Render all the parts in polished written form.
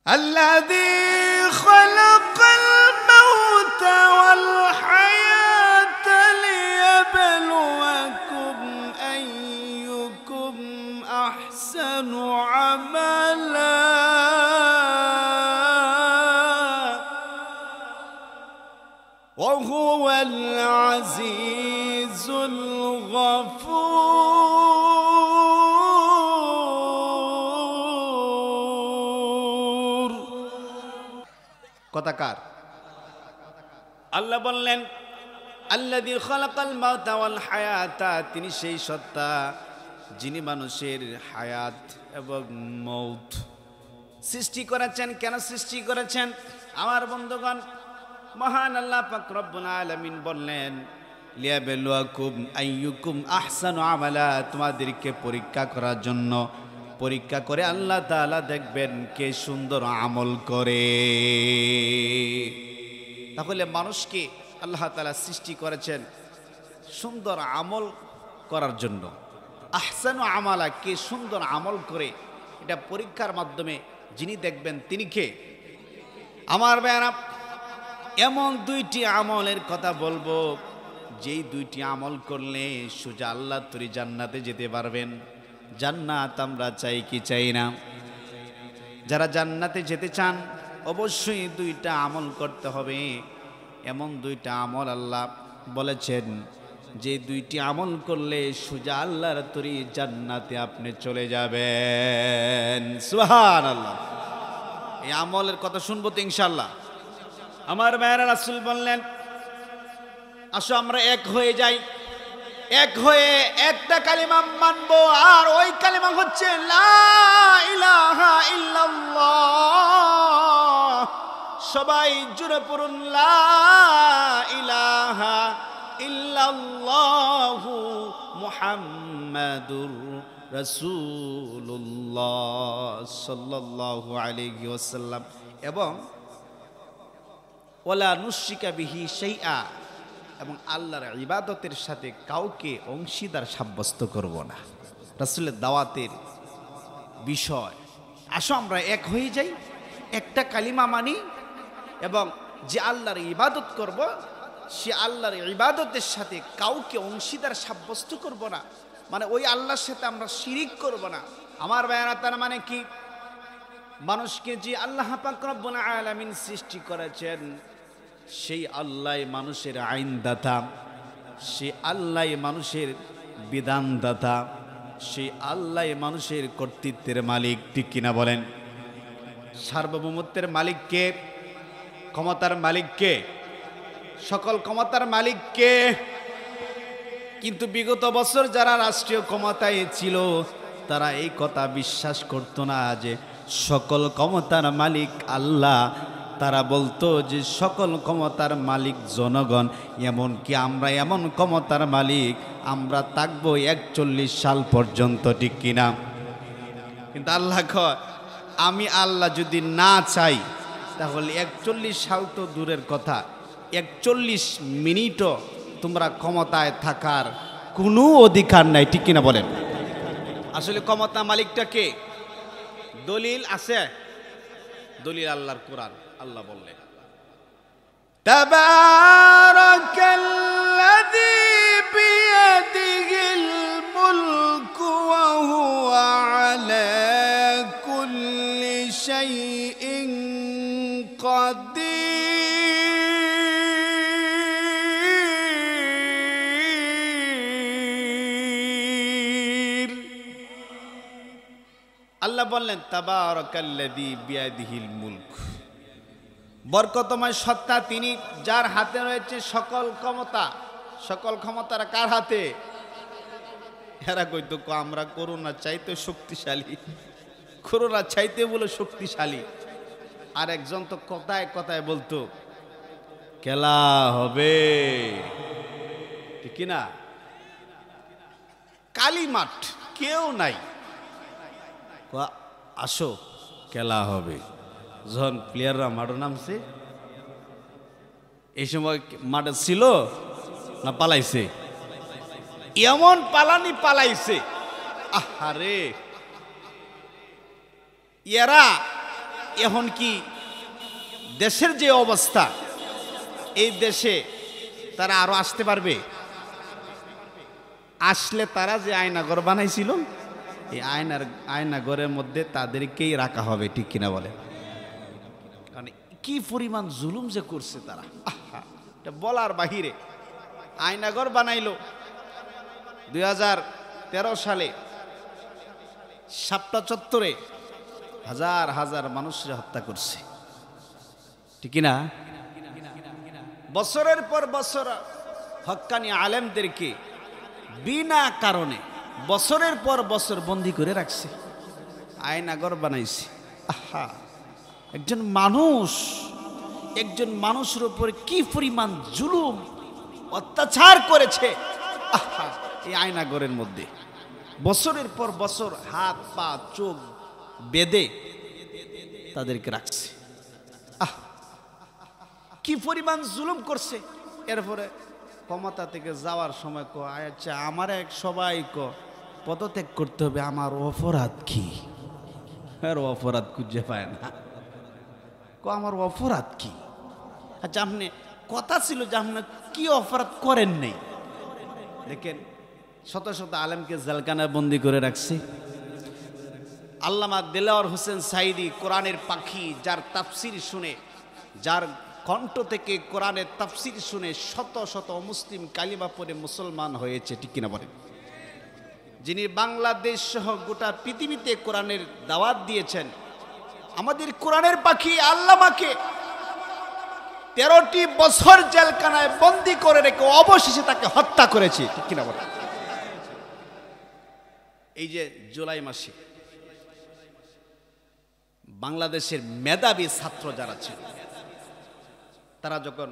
الذي خلق الموت والحياة ليبلوكم أيكم أحسن عملا وهو العزيز الغفور কথাকার আল্লাহ বললেন আল্লাযী খালাকাল মাউতা ওয়াল হায়াতা, তিনি সেই সত্তা যিনি মানুষের হায়াত এবং মৌত সৃষ্টি করেছেন। কেন সৃষ্টি করেছেন আমার বন্ধুগণ? মহান আল্লাহ পাক রব্বুল আলামিন বললেন লিয়াবলুয়াকুম আইয়ুকুম আহসানু আমালা, তোমাদেরকে পরীক্ষা করার জন্য, পরীক্ষা করে আল্লাহ তাআলা দেখবেন কে সুন্দর আমল করে। তাহলে মানুষকে আল্লাহ তাআলা সৃষ্টি করেছেন সুন্দর আমল করার জন্য। আহসানু আমালা, কে সুন্দর আমল করে, এটা পরীক্ষার মাধ্যমে যিনি দেখবেন তিনি কে? আমার ভাইরা, এমন দুইটি আমলের কথা বলবো যেই দুইটি আমল করলে সোজা আল্লাহর তৈরি জান্নাতে যেতে পারবেন। জান্নাত আমরা চাই কি চাই না? যারা জান্নাতে যেতে চান অবশ্যই দুইটা আমল করতে হবে। এমন দুইটা আমল আল্লাহ বলেছেন যে দুইটি আমল করলে সোজা আল্লাহর তৈরি জান্নাতে আপনি চলে যাবেন। সুবহানাল্লাহ। এই আমলের কথা শুনবো তো ইনশাআল্লাহ। আমার ভাইয়েরা, রাসূল বললেন আসো আমরা এক হয়ে যাই, এক হয়ে একটা কালিমা মানবো, আর ওই কালিমা হচ্ছে লা ইলাহা ইল্লাল্লাহ। সবাই জুড়ে পড়ুন লা ইলাহা ইল্লাল্লাহু মুহাম্মাদুর রাসূলুল্লাহ সাল্লাল্লাহু আলাইহি ওয়াসাল্লাম। এবং ওয়ালা নুশরিকা বিহি শাইআ, এবং আল্লাহর ইবাদতের সাথে কাউকে অংশীদার সাব্যস্ত করব না। রাসূলের দাওয়াতের বিষয়। আসো আমরা এক হয়ে যাই, একটা কালিমা মানি, এবং যে আল্লাহর ইবাদত করব সে আল্লাহর ইবাদতের সাথে কাউকে অংশীদার সাব্যস্ত করব না। মানে ওই আল্লাহর সাথে আমরা শিরিক করব না। আমার ভাইয়েরা, তার মানে কি? মানুষকে যে আল্লাহ পাক রব্বুল আলামিন সৃষ্টি করেছেন সেই আল্লাহ মানুষের আইনদাতা, সেই আল্লাহ মানুষের বিধানদাতা, সেই আল্লাহ মানুষের কর্তৃত্বের মালিক। ঠিক কিনা বলেন? সার্বভৌমত্বের মালিক কে? ক্ষমতার মালিক কে? সকল ক্ষমতার মালিক কে? কিন্তু বিগত বছর যারা রাষ্ট্রীয় ক্ষমতায় ছিল তারা এই কথা বিশ্বাস করত না যে সকল ক্ষমতার মালিক আল্লাহ। তারা বলতো যে সকল ক্ষমতার মালিক জনগণ, এমনকি আমরা এমন ক্ষমতার মালিক আমরা থাকবো 41 সাল পর্যন্ত। ঠিক কিনা? কিন্তু আল্লাহ কয় আমি আল্লাহ যদি না চাই তাহলে 41 সাল তো দূরের কথা, 41 মিনিটও তোমরা ক্ষমতায় থাকার কোনো অধিকার নাই। ঠিক কিনা বলেন? আসলে ক্ষমতা মালিকটা কে? দলিল আছে? দলিল আল্লাহর কোরআন। আল্লাহ বললেন তাবারাকাল্লাযী বিয়াদিহিল মুলকু ওয়া হুয়া আলা কুল্লি শাইইন কাদির। আল্লাহ বললেন তাবারাকাল্লাযী বিয়াদিহিল মুলক, বরকতময় সত্তা তিনি যার হাতে রয়েছে সকল ক্ষমতা। সকল ক্ষমতার কার হাতে? এরা কইতো আমরা করোনা চাইতে শক্তিশালী, করোনা চাইতে বলে শক্তিশালী। আর একজন তো কথায় কথায় বলতো খেলা হবে। ঠিক কিনা? কালী মাঠ, কেউ নাই, আসো খেলা হবে। যখন প্লেয়াররা মাঠে নামছে, এই সময় মাঠে ছিল না পালাইছে? এমন পালানি পালাইছে, আহারে এরা এখন কি দেশের যে অবস্থা, এই দেশে তারা আরো আসতে পারবে? আসলে তারা যে আয়নাঘর বানাইছিল, এই আয়নাঘরের মধ্যে তাদেরকেই রাখা হবে, ঠিক কিনা বলে? কারণ কি পরিমাণ জুলুম যে করছে তারা, এটা বলার বাহিরে। আয়নাঘর বানাইলো 2013 সালে শাপলা চত্বরে হাজার হাজার মানুষরা হত্যা করছে, ঠিক না? বছরের পর বছর হক্কানি আলেমদেরকে বিনা কারণে বছরের পর বছর বন্দী করে রাখছে, আয়নাঘর বানাইছে। আহা, একজন মানুষের উপর কি পরিমাণ জুলুম অত্যাচার করেছে। আহা, এই আয়নাঘরের মধ্যে বছরের পর বছর হাত পা চোখ বেঁধে তাদেরকে রাখছে। আহ, কি পরিমাণ জুলুম করছে। এরপরে ক্ষমতা থেকে যাওয়ার সময় আচ্ছা আমার এক সবাই পদত্যাগ করতে হবে, আমার অপরাধ কি? অপরাধ খুঁজে পায় না, আমার অপরাধ কি? আচ্ছা আপনি কথা ছিল যে আপনি কি অপরাধ করেন নেই? দেখেন শত শত আলেমকে জেলখানায় বন্দি করে রাখছে। আল্লামা দেলাওয়ার হোসেন সাইদি কোরআনের পাখি, যার তাফসির শুনে, যার কণ্ঠ থেকে কোরআনের তাফসির শুনে শত শত মুসলিম কালিমা পড়ে মুসলমান হয়েছে, ঠিক কিনা বলেন? যিনি বাংলাদেশ সহ গোটা পৃথিবীতে কোরআনের দাওয়াত দিয়েছেন, আমাদের কোরআনের পাখি আল্লামাকে 13টি বছর জেলখানায় বন্দী করে রেখে অবশেষে তাকে হত্যা করেছে, ঠিক কিনা বলেন? এই যে জুলাই মাসে বাংলাদেশের মেধাবী ছাত্র যারা ছিল, তারা যখন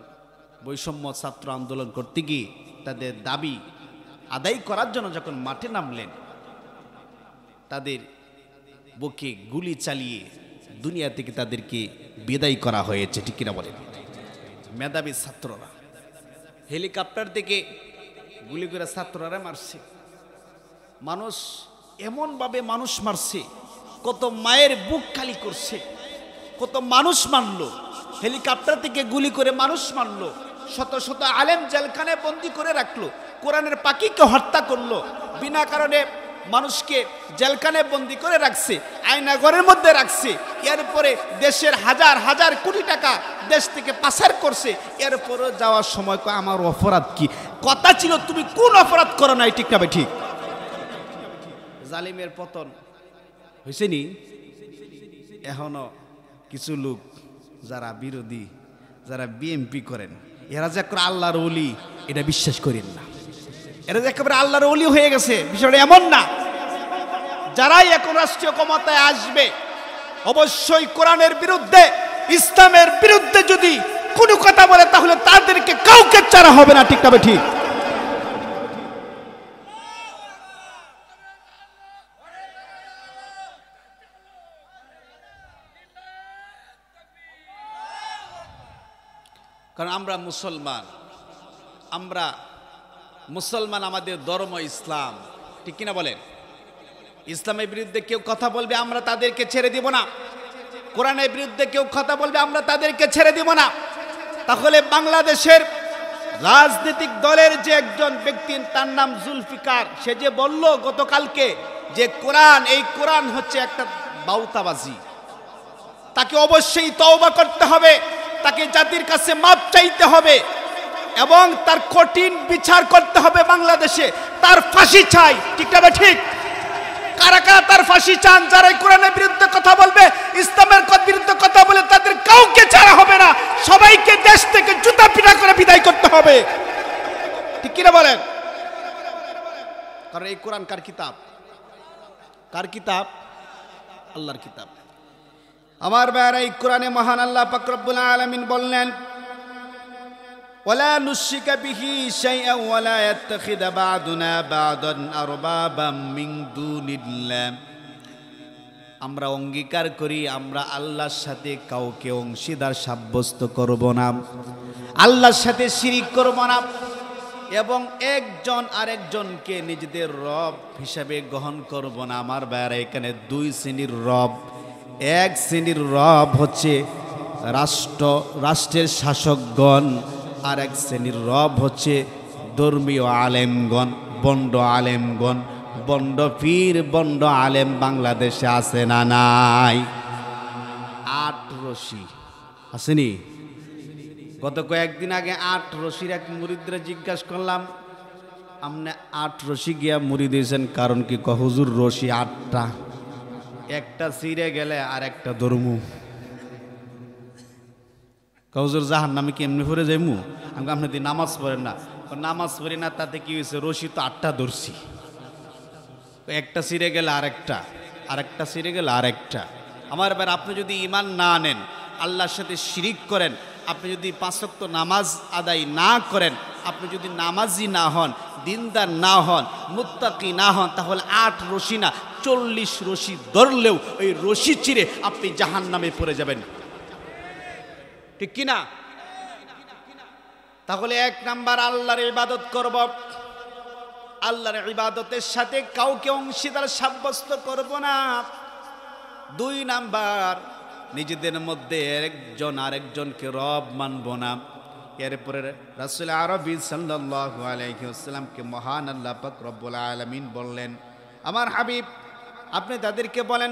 বৈষম্য ছাত্র আন্দোলন করতে গিয়ে তাদের দাবি আদায় করার জন্য যখন মাঠে নামলেন, তাদের বুকে গুলি চালিয়ে দুনিয়া থেকে তাদেরকে বিদায় করা হয়েছে, ঠিক কিনা বলেন? মেধাবী ছাত্ররা হেলিকপ্টার থেকে গুলি করে ছাত্ররা মারছে। মানুষ এমনভাবে মানুষ মারছে, কত মায়ের বুক খালি করছে, কত মানুষ মারলো, হেলিকপ্টার থেকে গুলি করে মানুষ মারলো, শত শত আলেম জেলখানায় বন্দী করে রাখলো, কোরআনের পাখিকে হত্যা করলো, বিনা কারণে মানুষকে জেলখানায় বন্দী করে রাখছে, আয়নাঘরের মধ্যে রাখছে। এরপরে দেশের হাজার হাজার কোটি টাকা দেশ থেকে পাচার করছে। এরপরে যাওয়ার সময় আমার অপরাধ কি? কথা ছিল তুমি কোন অপরাধ করো নাই, ঠিক না? ঠিক। জালিমের পতন হয়েছে নি? এখনো কিছু লোক যারা বিরোধী, যারা বিএমপি করেন, এরা যে একেবারে আল্লাহর ওলি, এটা বিশ্বাস করেন না। এরা যে একেবারে আল্লাহর ওলি হয়ে গেছে, বিষয়টা এমন না। যারাই এখন রাষ্ট্রীয় ক্ষমতায় আসবে, অবশ্যই কোরআনের বিরুদ্ধে, ইসলামের বিরুদ্ধে যদি কোনো কথা বলে, তাহলে তাদেরকে কাউকে ছাড়া হবে না, ঠিক না? ঠিক। কারণ আমরা মুসলমান, আমাদের ধর্ম ইসলাম, ঠিক কিনা বলেন? ইসলামের বিরুদ্ধে কেউ কথা বলবে, আমরা তাদেরকে ছেড়ে দিব না। কোরআনের বিরুদ্ধে কেউ কথা বলবে, আমরা তাদেরকে ছেড়ে দিব না। তাহলে বাংলাদেশের রাজনৈতিক দলের যে একজন ব্যক্তি, তার নাম জুলফিকার, সে যে বলল গতকালকে যে এই কোরআন হচ্ছে একটা বাউতাবাজি, তাকে অবশ্যই তওবা করতে হবে, তাকে জাতির কাছে মাপ চাইতে হবে এবং তার কঠিন বিচার করতে হবে। বাংলাদেশে তার ফাঁসি চাই, ঠিক না? ঠিক। কারা কারা তার ফাঁসি চান? যারা কোরআনের বিরুদ্ধে কথা বলবে, ইসলামের বিরুদ্ধে কথা বলে, তাদের কাউকে ছাড়া হবে না, সবাইকে দেশ থেকে জুতা পিটা করে বিদায় করতে হবে, ঠিক কিনা বলেন? কারণ এই কোরআন কার কিতাব? কার কিতাব? আল্লাহর কিতাব। আমার ভাইরা, এই কোরআনে মহান আল্লাহ পাক রব্বুল আলামিন বললেন, ওয়ালা নুশরিকা বিহি শাইআন ওয়ালা ইয়াত্তাখিযা বা'দুনা বা'দান আরবাবাম মিন দুনিল্লাহ। আমরা অঙ্গীকার করি, আমরা আল্লাহর সাথে কাউকে অংশীদার সাব্যস্ত করব না, আল্লাহর সাথে শিরিক করব না, এবং একজন আরেকজনকে নিজেদের রব হিসাবে গ্রহণ করব না। আমার ভাইরা, এখানে দুই শ্রেণীর রব, এক শ্রেণীর রব হচ্ছে রাষ্ট্রের শাসকগণ, আর এক শ্রেণীর রব হচ্ছে ধর্মীয় আলেমগণ, বন্ড আলেমগণ। বন্ড পীর, বন্ড আলেম বাংলাদেশে আছে না নাই? 8 রশি আসেনি? গত কয়েকদিন আগে 8 রশির এক মুরিদরে জিজ্ঞাসা করলাম, আপনি 8 রশি গিয়া মুড়ি দিয়েছেন কারণ কি? হুজুর রশি 8টা, একটা ছিঁড়ে গেলে আর একটা ধর্মু। হুজুর জাহান নামে কি এমনি পড়ে যাইমু? আমি আপনি দি নামাজ পড়েন না। নামাজ পড়ি না তাতে কি হয়েছে? রশি তো 8টা ধরছি, একটা ছিঁড়ে গেলে আরেকটা, আরেকটা ছিঁড়ে গেলে আরেকটা। আমার এবার আপনি যদি ঈমান না আনেন, আল্লাহর সাথে শিরিক করেন, আপনি যদি 5 ওয়াক্ত নামাজ আদায় না করেন, আপনি যদি নামাজি না হন, দিনদার না হন, মুত্তাকি না হন, তাহলে 8 রশি না 40 রশি ধরলেও ওই রশি চিরে আপনি জাহান্নামে পড়ে যাবেন, ঠিক কিনা? তাহলে 1 নাম্বার আল্লাহর ইবাদত করব, আল্লাহর ইবাদতের সাথে কাউকে অংশীদার সাব্যস্ত করব না। 2 নাম্বার নিজেদের মধ্যে একজন আরেকজনকে রব মানব না। এরপরে রাসূল আরবি সাল্লাল্লাহু আলাইহি ওয়াসাল্লামকে মহান আল্লাহ পাক রব্বুল আলামিন বললেন, আমার হাবিব আপনি তাদেরকে বলেন,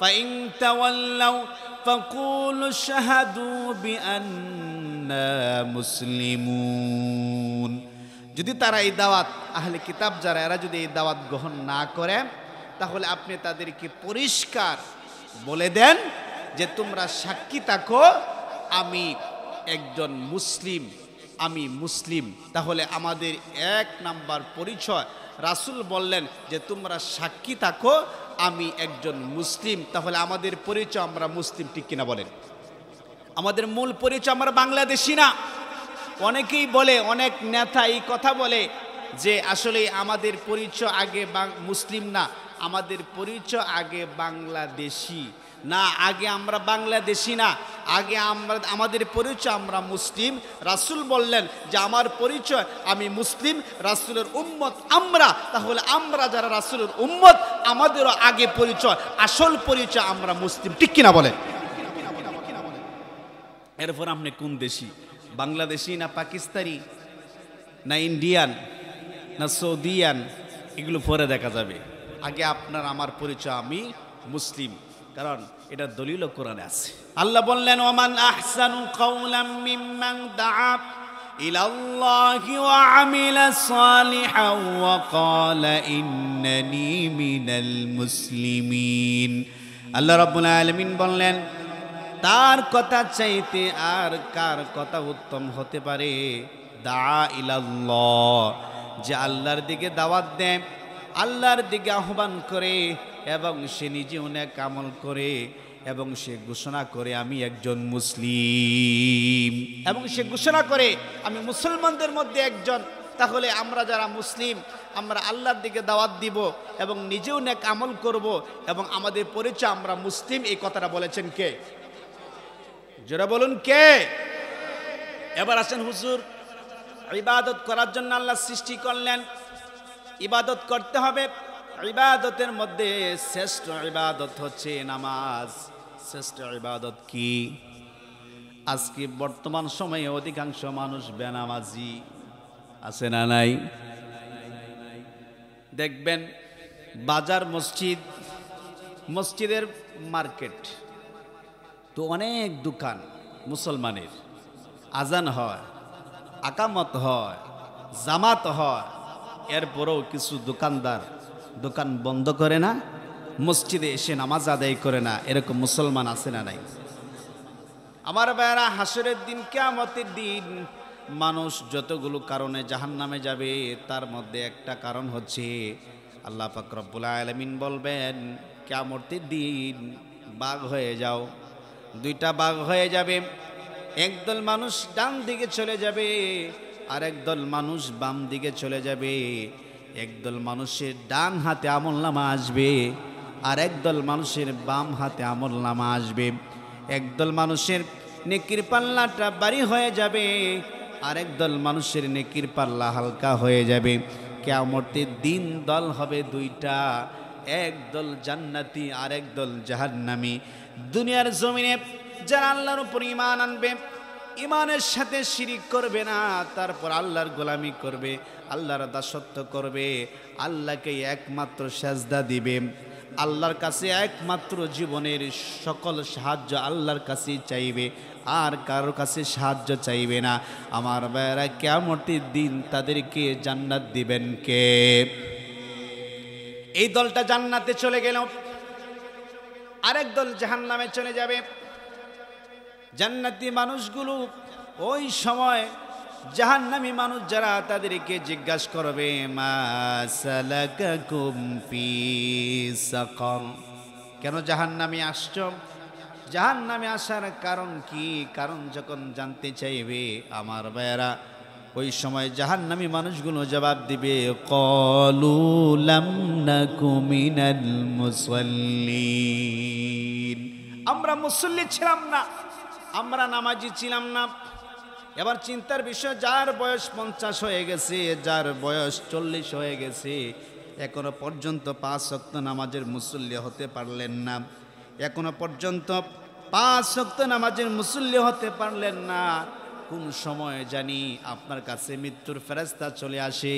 ফাইন তাওয়াল্লাউ ফাকুলু শাহাদু বিআন্না মুসলিমুন। যদি তারা এই দাওয়াত, আহলে কিতাব যারা, এরা যদি এই দাওয়াত গ্রহণ না করে, তাহলে আপনি তাদেরকে পরিষ্কার বলে দেন যে তোমরা সাক্ষী থাকো আমি একজন মুসলিম, আমি মুসলিম। তাহলে আমাদের 1 নাম্বার পরিচয়, রাসূল বললেন যে তোমরা সাক্ষী থাকো আমি একজন মুসলিম। তাহলে আমাদের পরিচয় আমরা মুসলিম, ঠিক কিনা বলেন? আমাদের মূল পরিচয় আমরা বাংলাদেশি না। অনেকেই বলে, অনেক নেতা এই কথা বলে যে আসলে আমাদের পরিচয় আগে মুসলিম না, আমাদের পরিচয় আগে বাংলাদেশি না, আগে আমরা বাংলাদেশি না, আগে আমাদের পরিচয় আমরা মুসলিম। রাসূল বললেন যে আমার পরিচয় আমি মুসলিম, রাসূলের উম্মত আমরা। তাহলে আমরা যারা রাসূলের উম্মত, আমাদেরও আগে পরিচয়, আসল পরিচয় আমরা মুসলিম, ঠিক কিনা বলেন? এরপর আপনি কোন দেশি, বাংলাদেশি না পাকিস্তানি না ইন্ডিয়ান না সৌদিয়ান, এগুলো পরে দেখা যাবে। আগে আপনার আমার পরিচয় আমি মুসলিম, কারণ এটা দলিল কোরআনে আছে। আল্লাহ বললেন, ওমান আহসানু কাওলাম মিম্মান দাআ ইলাল্লাহি ওয়া আমিলা সালিহান ওয়া ক্বালা ইন্নানি মিনাল মুসলিমিন। আল্লাহ রাব্বুল আলামিন বললেন, তার কথা চাইতে আর কার কথা উত্তম হতে পারে? দা ইলাল্লাহ, যে আল্লাহর দিকে দাওয়াত দেয়, আল্লাহর দিকে আহ্বান করে, এবং সে নিজে অনেক আমল করে, এবং সে ঘোষণা করে আমি একজন মুসলিম, এবং সে ঘোষণা করে আমি মুসলমানদের মধ্যে একজন। তাহলে আমরা যারা মুসলিম, আমরা আল্লাহর দিকে দাওয়াত দিব এবং নিজেও নেক আমল করব, এবং আমাদের পরিচয় আমরা মুসলিম। এই কথাটা বলেছেন কে? যারা বলুন কে? এবার আসেন, হুজুর ইবাদত করার জন্য আল্লাহ সৃষ্টি করলেন, ইবাদত করতে হবে। ইবাদতের মধ্যে শ্রেষ্ঠ ইবাদত হচ্ছে নামাজ। শ্রেষ্ঠ ইবাদত কি? আজকে বর্তমান সময়ে অধিকাংশ মানুষ বেনামাজি, আছে না নাই? দেখবেন বাজার, মসজিদ, মসজিদের মার্কেট তো অনেক দোকান মুসলমানের, আজান হয়, আকামত হয়, জামাত হয়, এরপরেও কিছু দোকানদার দোকান বন্ধ করে না, মসজিদে এসে নামাজ আদায় করে না। এরকম মুসলমান আছে না নাই? আমার ভাইয়েরা, হাসরের দিন, কিয়ামতের দিন মানুষ যতগুলো কারণে জাহান্নামে যাবে, তার মধ্যে একটা কারণ হচ্ছে আল্লাহ পাক রব্বুল আলামিন বলবেন কিয়ামতের দিন বাঘ হয়ে যাও। 2টা বাঘ হয়ে যাবে, একদল মানুষ ডান দিকে চলে যাবে, আর একদল মানুষ বাম দিকে চলে যাবে। একদল মানুষের ডান হাতে আমলনামা আসবে, আর একদল মানুষের বাম হাতে আমলনামা আসবে। একদল মানুষের নেকির পাল্লাটা ভারী হয়ে যাবে, আর একদল মানুষের নেকির পাল্লা হালকা হয়ে যাবে। কিয়ামতের দিন দল হবে 2টা, একদল জান্নাতি আর একদল জাহান্নামী। দুনিয়ার জমিনে যারা আল্লাহর উপর ঈমান আনবে, ঈমানের সাথে শিরিক করবে না, তারপর আল্লাহর গোলামি করবে, আল্লাহর দাসত্ব করবে, আল্লাহকে একমাত্র সেজদা দিবে, আল্লাহর কাছে একমাত্র জীবনের সকল সাহায্য আল্লাহর কাছে চাইবে, আর কারোর কাছে সাহায্য চাইবে না, আমার ভাইয়েরা কিয়ামতের দিন তাদেরকে জান্নাত দিবেন কে? এই দলটা জান্নাতে চলে গেল, আরেক দল জাহান্নামে চলে যাবে। জান্নাতি মানুষগুলো ওই সময় জাহান্নামী মানুষ যারা তাদেরকে জিজ্ঞাসা করবে, মা সালাকাকুম ফি সাকার, কেন জাহান্নামে আসছো? জাহান্নামে আসার কারণ কি? কারণ যখন জানতে চাইবে আমার ভাইয়েরা, ওই সময় জাহান্নামী মানুষগুলো জবাব দিবে, ক্বালু লাম নাকু মিনাল মুসাল্লিন, আমরা মুসল্লি ছিলাম না, আমরা নামাজি ছিলাম না। এবার চিন্তার বিষয়, যার বয়স 50 হয়ে গেছে, যার বয়স 40 হয়ে গেছে, এখনো পর্যন্ত 5 ওয়াক্ত নামাজের মুসল্লি হতে পারলেন না, এখনো পর্যন্ত 5 ওয়াক্ত নামাজের মুসল্লি হতে পারলেন না। কোন সময় জানি আপনার কাছে মৃত্যুর ফেরেশতা চলে আসে,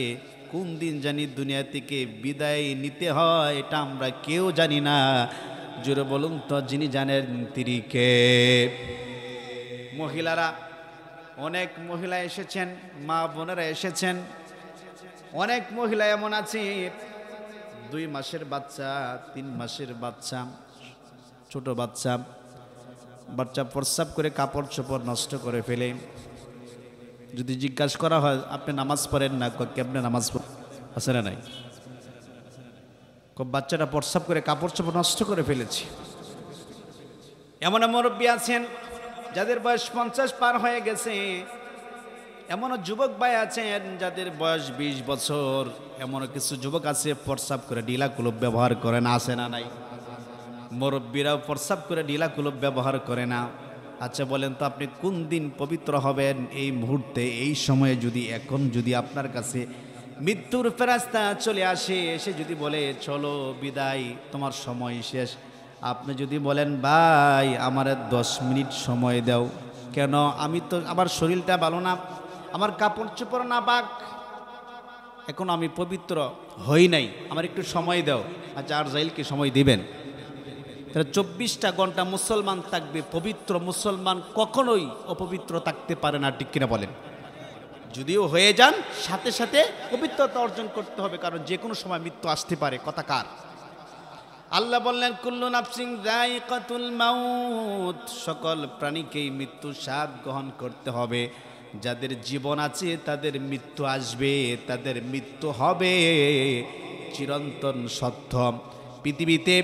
কোন দিন জানি দুনিয়া থেকে বিদায় নিতে হয়, এটা আমরা কেউ জানি না। জোরে বলুন তো, যিনি জানেন তিনি কে? মহিলারা, অনেক মহিলা এসেছেন, মা বোনেরা এসেছেন, অনেক মহিলা এমন আছে 2 মাসের বাচ্চা, 3 মাসের বাচ্চা, ছোট বাচ্চা প্রস্রাব করে কাপড় চোপড় নষ্ট করে ফেলে। যদি জিজ্ঞাসা করা হয় আপনি নামাজ পড়েন না, কেমনে নামাজ আছে না নাই? বাচ্চাটা প্রস্রাব করে কাপড় চোপড় নষ্ট করে ফেলেছি। এমন মুরব্বী আছেন যাদের বয়স 50 পার হয়ে গেছে, এমনও যুবক ভাই আছেন যাদের বয়স 20 বছর, এমনও কিছু যুবক আছে প্রস্রাব করে ঢিলা কুলুপ ব্যবহার করে না, আছে না নাই? মুরব্বীরাও প্রস্রাব করে ঢিলা কুলুপ ব্যবহার করে না। আচ্ছা বলেন তো, আপনি কোন দিন পবিত্র হবেন? এই মুহূর্তে, এই সময়ে যদি এখন যদি আপনার কাছে মৃত্যুর ফেরেশতা চলে আসে, এসে যদি বলে চলো বিদায়, তোমার সময় শেষ, আপনি যদি বলেন ভাই আমার 10 মিনিট সময় দাও, কেন? আমি তো, আমার শরীরটা ভালো না, আমার কাপড় চোপড় না পাক, এখন আমি পবিত্র হই নাই, আমার একটু সময় দাও। আচ্ছা, আর জাইলকে সময় দিবেন? তাহলে 24টা ঘন্টা মুসলমান থাকবে পবিত্র। মুসলমান কখনোই অপবিত্র থাকতে পারে না, ঠিক কিনা বলেন? যদিও হয়ে যান, সাথে সাথে পবিত্রতা অর্জন করতে হবে, কারণ যে কোনো সময় মৃত্যু আসতে পারে। কথা কার? আল্লাহ বললেন, কুল্লু নাফসিন যায়িকাতুল মাউত, সকল প্রাণীকেই মৃত্যু স্বাদ গ্রহণ করতে হবে। যাদের জীবন আছে তাদের মৃত্যু আসবে, তাদের মৃত্যু হবে, চিরন্তন সত্য। পৃথিবীতে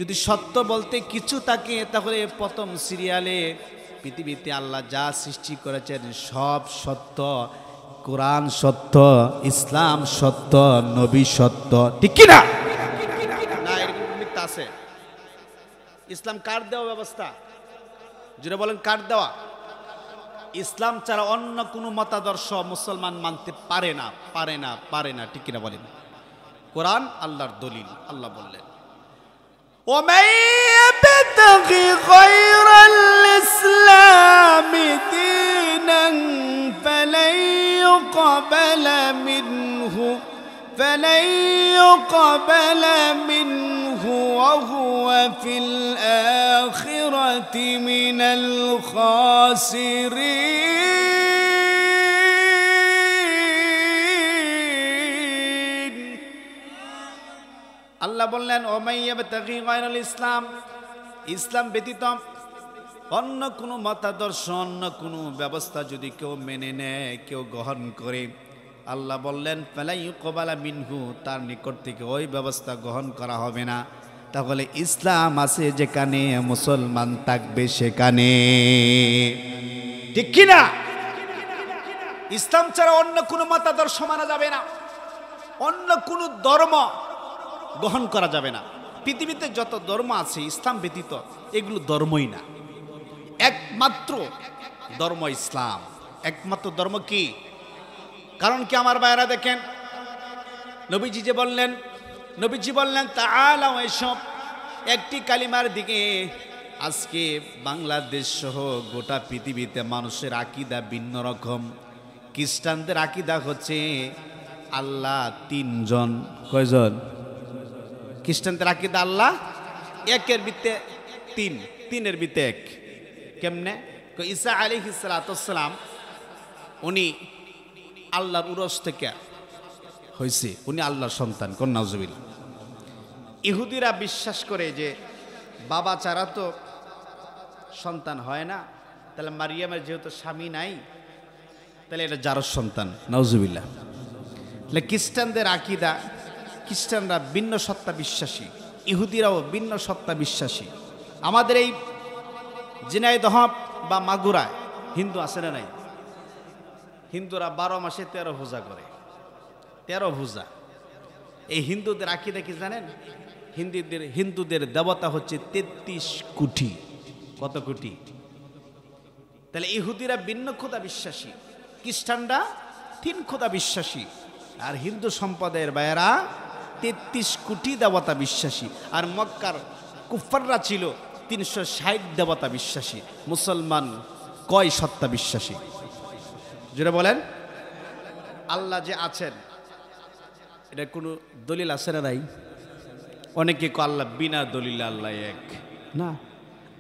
যদি সত্য বলতে কিছু থাকে, তাহলে প্রথম সিরিয়ালে পৃথিবীতে আল্লাহ যা সৃষ্টি করেছেন সব সত্য। কোরআন সত্য, ইসলাম সত্য, নবী সত্য, ঠিক কিনা? না, এরকম মিথ্যা আছে? ইসলাম কার দেওয়া ব্যবস্থা? যেটা বলেন কার দেওয়া? ইসলাম ছাড়া অন্য কোনো মতাদর্শ মুসলমান মানতে পারে না, পারে না, পারে না, ঠিক কিনা বলেন? কোরআন আল্লাহর দলিল। আল্লাহ বললেন, ومن يبتغي غير الإسلام دينا فلن يقبل منه وهو في الآخرة من الخاسرين। আল্লাহ বললেন, ওমাইয়াবতাগি গায়রাল ইসলাম, ইসলাম ব্যতীত অন্য কোনো মতাদর্শ, অন্য কোনো ব্যবস্থা যদি কেউ মেনে নেয়, কেউ গ্রহণ করে, আল্লাহ বললেন ফালা ইউকবালা মিনহু, তার নিকট থেকে ওই ব্যবস্থা গ্রহণ করা হবে না। তাহলে ইসলাম আছে যেখানে, মুসলমান থাকবে সেখানে, ঠিক কিনা? ইসলাম ছাড়া অন্য কোনো মতাদর্শ মানা যাবে না, অন্য কোনো ধর্ম গ্রহণ করা যাবে না। পৃথিবীতে যত ধর্ম আছে ইসলাম ব্যতীত এগুলো ধর্মই না, একমাত্র ধর্ম ইসলাম। একমাত্র ধর্ম কি? কারণ কি আমার ভাইয়েরা দেখেন, নবীজি বললেন তাআলাও, এসব একটি কালিমার দিকে আজকে বাংলাদেশ সহ গোটা পৃথিবীতে মানুষের আকীদা ভিন্ন রকম। খ্রিস্টানদের আকীদা হচ্ছে আল্লাহ তিনজন। কয়জন? খ্রিস্টানদের আকীদা আল্লাহ একের ভিত্তে তিন, তিনের ভিত্তে এক। কেমনে? ঈসা আলাইহিস সালাম উনি আল্লাহর উরস থেকে হয়েছে, উনি আল্লাহর সন্তান। কোন নাউজুবিল্লাহ। ইহুদিরা বিশ্বাস করে যে বাবা ছাড়া তো সন্তান হয় না, তাহলে মারিয়ামের যেহেতু স্বামী নাই তাহলে এটা জারজ সন্তান। নাউজুবিল্লাহ। তাহলে খ্রিস্টানদের আকীদা, খ্রিস্টানরা ভিন্ন সত্তা বিশ্বাসী, ইহুদিরাও ভিন্ন সত্তা বিশ্বাসী। আমাদের এই ঝিনাইদহ বা মাগুরায় হিন্দু আছে না নাই? হিন্দুরা 12 মাসে 13 পূজা করে। 13 পূজা। এই হিন্দুদের আকীদা কি জানেন? হিন্দুদের দেবতা হচ্ছে 33 কোটি। কত কোটি? তাহলে ইহুদিরা ভিন্ন খোদা বিশ্বাসী, খ্রিস্টানরা 3 খোদা বিশ্বাসী, আর হিন্দু সম্প্রদায়ের ভাইয়েরা 33 কোটি দেবতা বিশ্বাসী। আর মক্কার কুফাররা ছিল 360 দেবতা বিশ্বাসী। মুসলমান কয় সত্তা বিশ্বাসী? যেটা বলেন আল্লাহ যে আছেন এটা কোনো দলিল আছে না নাই? অনেকে কয় আল্লাহ বিনা দলিলে আল্লাহ এক। না,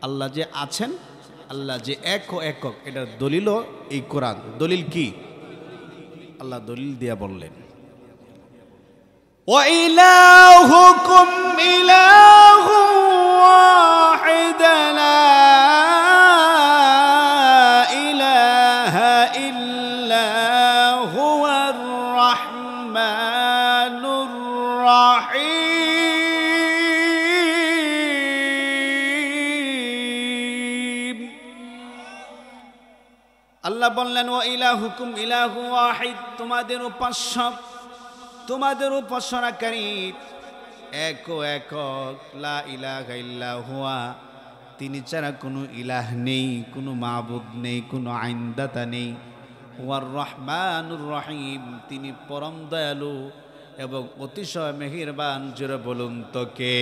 আল্লাহ যে আছেন, আল্লাহ যে এক ও একক, এটা দলিলও এই কোরআন। দলিল কি? আল্লাহ দলিল দিয়া বললেন ওয়া ইলাহুকুম ইলাহু ওয়াহিদ লা ইলাহা ইল্লা হুয়ার রাহমানুর রাহিম। আল্লাহ বললেন ওয়া ইলাহুকুম ইলাহু ওয়াহিদ, তোমাদের উপাস্য, তোমাদের উপাসনাকারী এক ও একক, লা ইলাহা ইল্লা হুয়া, তিনি ছাড়া কোনো ইলাহ নেই, কোনো মাবুদ নেই, কোনো আইনদাতা নেই। হুয়ার রহমানুর রহিম, তিনি পরম দয়ালু এবং অতিশয় মেহেরবান। জোরে বলুন তো কে?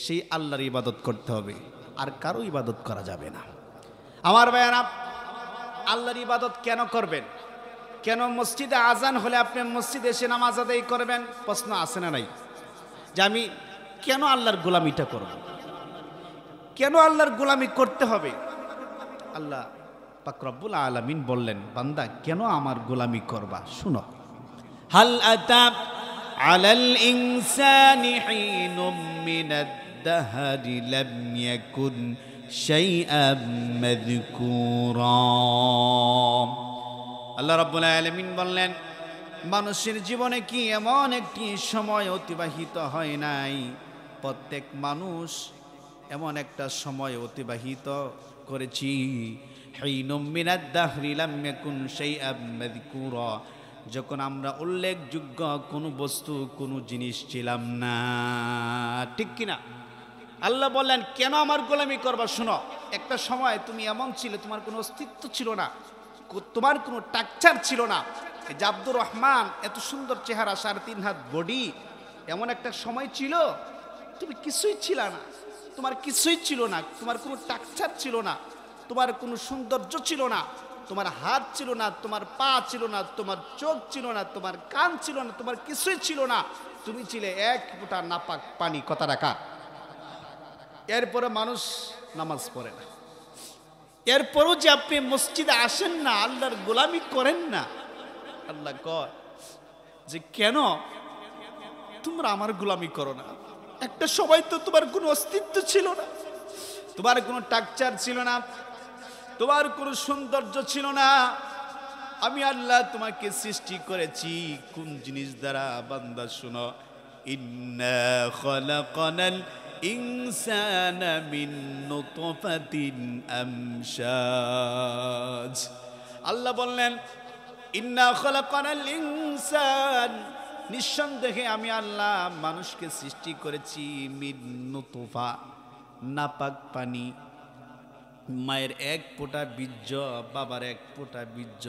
সেই আল্লাহর ইবাদত করতে হবে, আর কারো ইবাদত করা যাবে না। আমার ভাইয়ারা, আল্লাহর ইবাদত কেন করবেন? কেন মসজিদে আজান হলে আপনি মসজিদে এসে নামাজ আদায় করবেন? প্রশ্ন আছে না নাই? যে আমি কেন আল্লাহর গোলামিটা করব? কেন আল্লাহর গোলামি করতে হবে? আল্লাহ পাক রব্বুল আলামিন বললেন, বান্দা কেন আমার গোলামি করবা? শুনো, হাল আতা আলাল ইনসানি হিনুম মিনাদ দাহরি লাম ইয়াকুন শাইআম মাযকুরা। আল্লাহ রাব্বুল আলামিন বললেন, মানুষের জীবনে কি এমন একটি সময় অতিবাহিত হয় নাই? প্রত্যেক মানুষ এমন একটা সময় অতিবাহিত করেছি, হিনুম মিনাদ দাহরি লাম ইয়াকুন শাইআম মাযকুরা, যখন আমরা উল্লেখযোগ্য কোনো বস্তু, কোনো জিনিস ছিলাম না। ঠিক কিনা? আল্লাহ বললেন কেন আমার গোলামি করবা? শোনো, একটা সময় তুমি এমন ছিলে, তোমার কোনো অস্তিত্ব ছিল না, তোমার কোনো টাকচার ছিল না। এই যে আব্দুর রহমান, এত সুন্দর চেহারা, 3.5 হাত বডি, এমন একটা সময় ছিল তুমি কিছুই ছিল না, তোমার কিছুই ছিল না, তোমার কোনো টাকচার ছিল না, তোমার কোনো সৌন্দর্য ছিল না, তোমার হাত ছিল না, তোমার পা ছিল না, তোমার চোখ ছিল না, তোমার কান ছিল না, তোমার কিছুই ছিল না। তুমি ছিলে এক ফোঁটা নাপাক পানি। কথা রাখা। এরপরে মানুষ নামাজ পড়ে না, এরপরও যে আপনি মসজিদে আসেন না, আল্লাহর গোলামি করেন না, আল্লাহ কয় যে কেন তোমরা আমার গোলামি করো না? একটা সময় তো তোমার কোনো অস্তিত্ব ছিল না, তোমার কোনো টাকচার ছিল না, তোমার কোনো সৌন্দর্য ছিল না। আমি আল্লাহ তোমাকে সৃষ্টি করেছি কোন জিনিস দ্বারা? বান্দা শুনো, ইন্না খালাকনাল ইনসানা মিন নুতফাতিন আমশাজ। আল্লাহ বললেন ইন্না খালাকনাল ইনসান, নিঃসন্দেহে আমি আল্লাহ মানুষকে সৃষ্টি করেছি মিন নুতফা, নাপাক পানি। মায়ের এক ফোঁটা বীর্য, বাবার এক ফোঁটা বীর্য,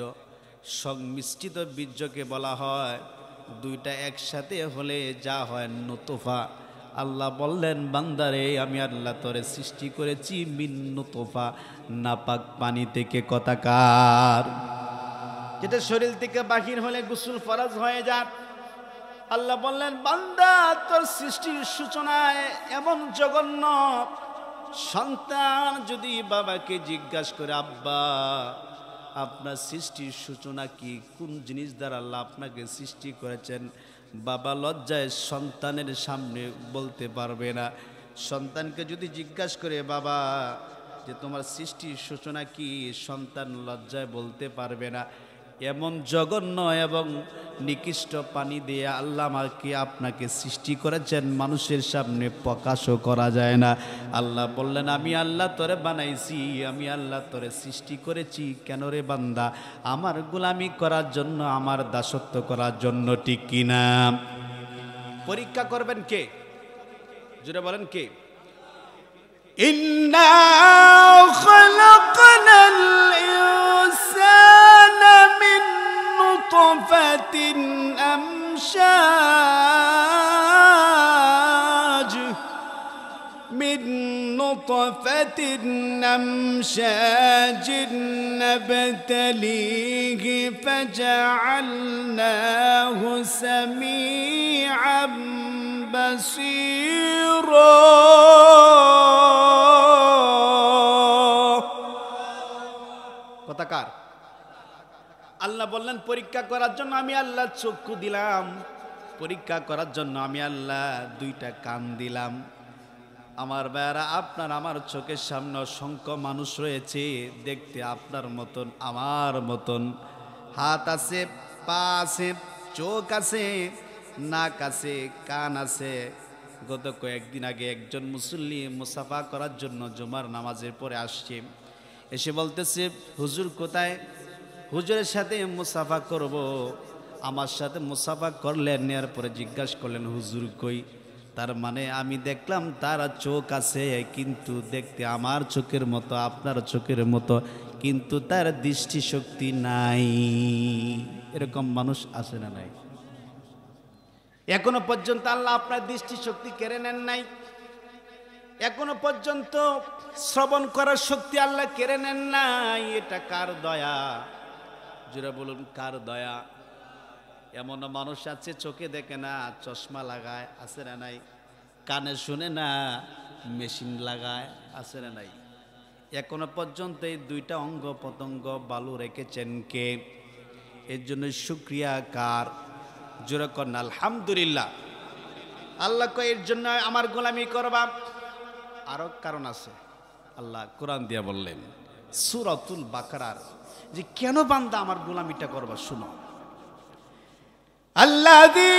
সংমিশ্রিত বীর্যকে বলা হয়। দুইটা একসাথে হলে যা হয় নুতফা। আল্লাহ বললেন, বান্দারে আমি আল্লাহ তোরে সৃষ্টি করেছি মিন নুতফা, নাপাক পানি থেকে। কথাকার, যেটা শরীর থেকে বাহির হলে গোসল ফরজ হয়ে যায়। আল্লাহ বললেন, বান্দা তোর সৃষ্টির সূচনায় এমন জঘন্য সন্তান যদি বাবাকে জিজ্ঞাসা করে, আব্বা আপনার সৃষ্টির সূচনা কি, কোন জিনিস দ্বারা আল্লাহ আপনাকে সৃষ্টি করেছেন, বাবা লজ্জায় সন্তানের সামনে বলতে পারবে না। সন্তানকে যদি জিজ্ঞাসা করে, বাবা যে তোমার সৃষ্টির সূচনা কি, সন্তান লজ্জায় বলতে পারবে না। এমন জঘন্য এবং নিকৃষ্ট পানি দিয়ে আল্লাহ আমাকে আপনাকে সৃষ্টি করেছেন, মানুষের সামনে প্রকাশও করা যায় না। আল্লাহ বললেন, আমি আল্লাহ তোরে বানাইছি, আমি আল্লাহ তোরে সৃষ্টি করেছি কেন রে বান্দা? আমার গোলামি করার জন্য, আমার দাসত্ব করার জন্য, ঠিক কিনা? পরীক্ষা করবেন কে? জুড়ে বলেন কে? ইন্না খালাকনাল ইনসানা মিন নুতফাতিন আমশাজ, মিন নুতফাতিন আমশাজিন নাবতালিহি ফাজআলনাহু সামিআম বাসীরা। কথাকার, আল্লাহ বললেন পরীক্ষা করার জন্য আমি আল্লাহ চক্ষু দিলাম, পরীক্ষা করার জন্য আমি আল্লাহ দুইটা কান দিলাম। আমার ভাইয়ারা, আপনার আমার চোখের সামনে অসংখ্য মানুষ রয়েছে, দেখতে আপনার মতন আমার মতন, হাত আছে, পা আছে, চোখ আছে, নাক আছে, কান আছে। গত কয়েকদিন আগে একজন মুসল্লি মুসাফা করার জন্য জুমার নামাজের পরে আসছে, এসে বলতেছে, হুজুর কোথায়? হুজুরের সাথে মুসাফা করব। আমার সাথে মুসাফা করলেন, নেওয়ার পরে জিজ্ঞাসা করলেন, হুজুর কই? তার মানে আমি দেখলাম তার চোখ আছে, কিন্তু দেখতে আমার চোখের মতো, আপনার চোখের মতো, কিন্তু তার দৃষ্টিশক্তি নাই। এরকম মানুষ আছে না নাই? এখনো পর্যন্ত আল্লাহ আপনার দৃষ্টিশক্তি কেড়ে নেন নাই। এখনো পর্যন্ত শ্রবণ করার শক্তি আল্লাহ কেড়ে নেন নাই। এটা কার দয়া? যারা বলুন কার দয়া? এমন মানুষ আছে চোখে দেখে না, চশমা লাগায়, আছে না নাই? কানে শুনে না, মেশিন লাগায়, আছে না নাই? এখনো পর্যন্ত এই দুইটা অঙ্গ পতঙ্গ বালু রেখেছেন কে? এর জন্য শুকরিয়া কার? জোরে কর না আলহামদুলিল্লাহ। আল্লাহ কয় এর জন্য আমার গোলামি করবা। আরো কারণ আছে, আল্লাহ কোরআন দিয়া বললেন সূরাতুল বাকারার, যে কেন বান্দা আমার গোলামিটা করবা, শুনো। আল্লাযী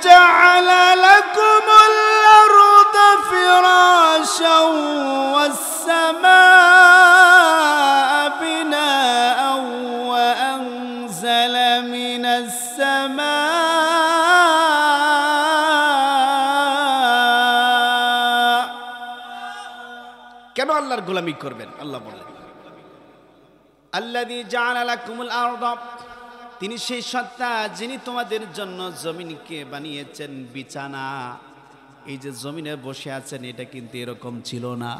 জাআলা লাকুমুল আরদা ফিরাশাও ওয়াস সামাআ বিনাআও ওয়া আনজালা মিনাস সামাআ। কেন আল্লাহর গোলামি করবেন? আল্লাহ বলেন, আল্লাযী জাআলা লাকুমুল আরদা, তিনি সেই সত্তা যিনি তোমাদের জন্য জমিনকে বানিয়েছেন বিছানা। এই যে জমিনে বসে আছেন, এটা কিন্তু এরকম ছিল না।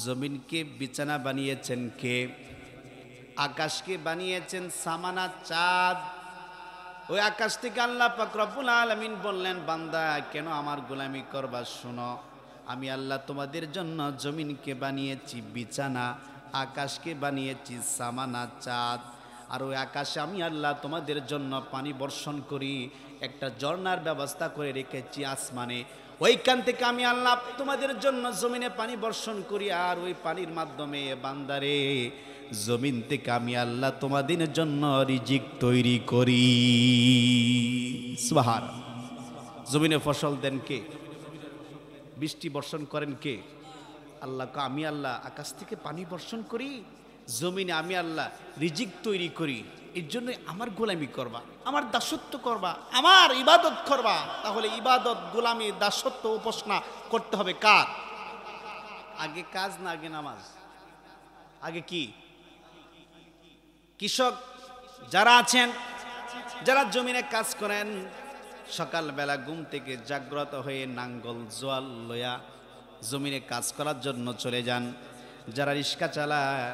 জমিনকে বিছানা বানিয়েছেন কে? আকাশকে বানিয়েছেন সামানা, চাঁদ। ওই আকাশ থেকে আল্লাহ পাক রব্বুল আলামিন বললেন, বান্দা কেন আমার গোলামি করবা? শোনো, আমি আল্লাহ তোমাদের জন্য জমিনকে বানিয়েছি বিছানা, আকাশকে বানিয়েছি সামানা, চাঁদ। আর ওই আকাশে আমি আল্লাহ তোমাদের জন্য পানি বর্ষণ করি, একটা ঝর্ণার ব্যবস্থা করে রেখেছি আসমানে। ওইখান থেকে আমি আল্লাহ তোমাদের জন্য জমিনে পানি বর্ষণ করি, আর ওই পানির মাধ্যমে বান্দারে জমিন থেকে আমি আল্লাহ তোমাদের জন্য রিজিক তৈরি করি। সুবহানাল্লাহ। জমিনে ফসল দেন কে? বৃষ্টি বর্ষণ করেন কে? আল্লাহ। আমি আল্লাহ আকাশ থেকে পানি বর্ষণ করি, জমিনে আমি আল্লাহ রিজিক তৈরি করি। এর জন্য আমার গোলামি করবা, আমার দাসত্ব করবা, আমার ইবাদত করবা। তাহলে ইবাদত, গোলামি, দাসত্ব, উপাসনা করতে হবে কার? আগে কাজ না আগে নামাজ? আগে কি? কৃষক যারা আছেন, যারা জমিনে কাজ করেন, সকালবেলা ঘুম থেকে জাগ্রত হয়ে নাঙ্গল জোয়াল লয়া জমিনে কাজ করার জন্য চলে যান। যারা রিক্সা চালায়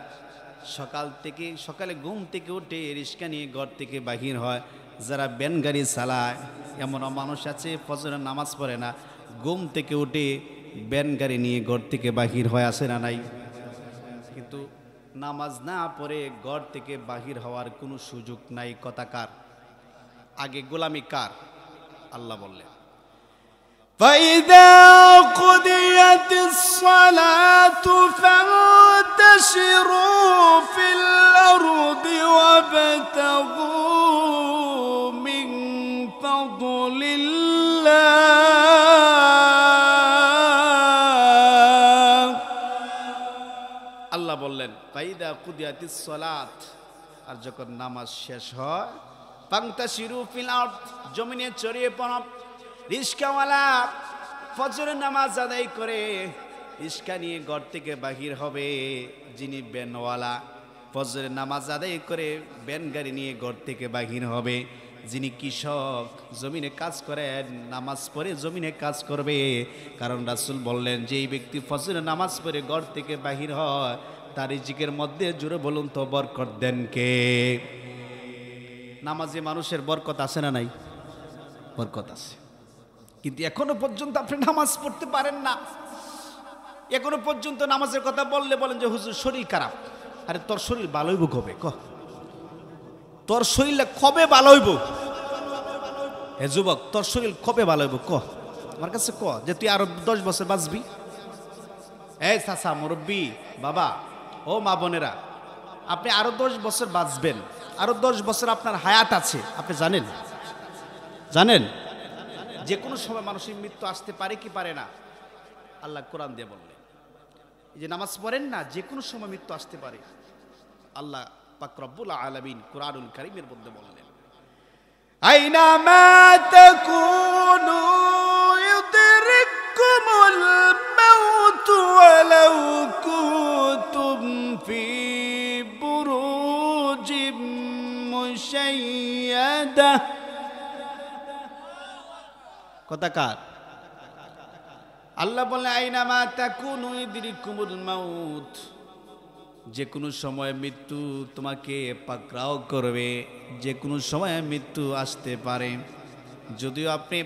সকালে ঘুম থেকে উঠে রিক্সা নিয়ে ঘর থেকে বাহির হয়। যারা ভ্যান গাড়ি চালায়, এমন মানুষ আছে ফজরের নামাজ পড়ে না, ঘুম থেকে উঠে ভ্যান গাড়ি নিয়ে ঘর থেকে বাহির হয়, আছে না নাই? কিন্তু নামাজ না পড়ে ঘর থেকে বাহির হওয়ার কোনো সুযোগ নাই। কথা কার? আগে গোলামি কার? আল্লাহ বললেন فَإِذَا قُضِيَتِ الصَّلَاةُ فَانتَشِرُوا فِي الْأَرْضِ وَابْتَغُوا مِنْ فَضْلِ اللَّهِ। আল্লাহ বললেন ফাইদা কুদিয়াতিস সালাত, আর যখন নামাজ শেষ হয় ফান্তাশিরু ফিল আরদ, জমিনে ছড়িয়ে পড়ো। রিস্কাওয়ালা ফজরের নামাজ আদায় করে রিস্কা নিয়ে ঘর থেকে বাহির হবে। যিনি ভ্যানওয়ালা ফজরের নামাজ আদায় করে ভ্যান গাড়ি নিয়ে ঘর থেকে বাহির হবে। যিনি কৃষক জমিনে কাজ করেন, নামাজ পড়ে জমিনে কাজ করবে। কারণ রাসূল বললেন যে এই ব্যক্তি ফজরের নামাজ পড়ে ঘর থেকে বাহির হয়, তার রিজিকের মধ্যে জুড়ে বলুন তো বরকত দেন কে? নামাজে মানুষের বরকত আছে না নাই? বরকত আছে। কিন্তু এখনো পর্যন্ত আপনি নামাজ পড়তে পারেন না। এখনো পর্যন্ত নামাজের কথা বললে বলেন যে হুজুর শরীর খারাপ। আরে তোর শরীর ভালো হইব কবে? তোর শরীর কবে ভালো হইব? হে যুবক, তোর শরীর কবে ভালো হইব আমার কাছে যে তুই আরো 10 বছর বাঁচবি। এই চাচা, মুরব্বী, বাবা, ও মা বোনেরা, আপনি আরো 10 বছর বাঁচবেন, আরো 10 বছর আপনার হায়াত আছে। আপনি জানেন যে কোনো সময় মানুষের মৃত্যু আসতে পারে কি পারে না? আল্লাহ কোরআন দিয়ে বললেন, এই যে নামাজ পড়েন না, যে কোনো সময় মৃত্যু আসতে পারে। আল্লাহ পাক রব্বুল আলামিন কুরআনুল কারীমের মধ্যে বললেন আইনামা তাকুনু ইউদরিকুমুল মাউত ওয়ালাউ কুনতুম ফি বুরুজিম মুশাইয়াদা। কথা কার? আল্লাহ বললেন আইনামা তাকুনু ইউদরিকুমুল মাউত, যে কোনো সময় মৃত্যু তোমাকে পাকড়াও করবে, যে কোনো সময় মৃত্যু আসতে পারে। যদিও আপনি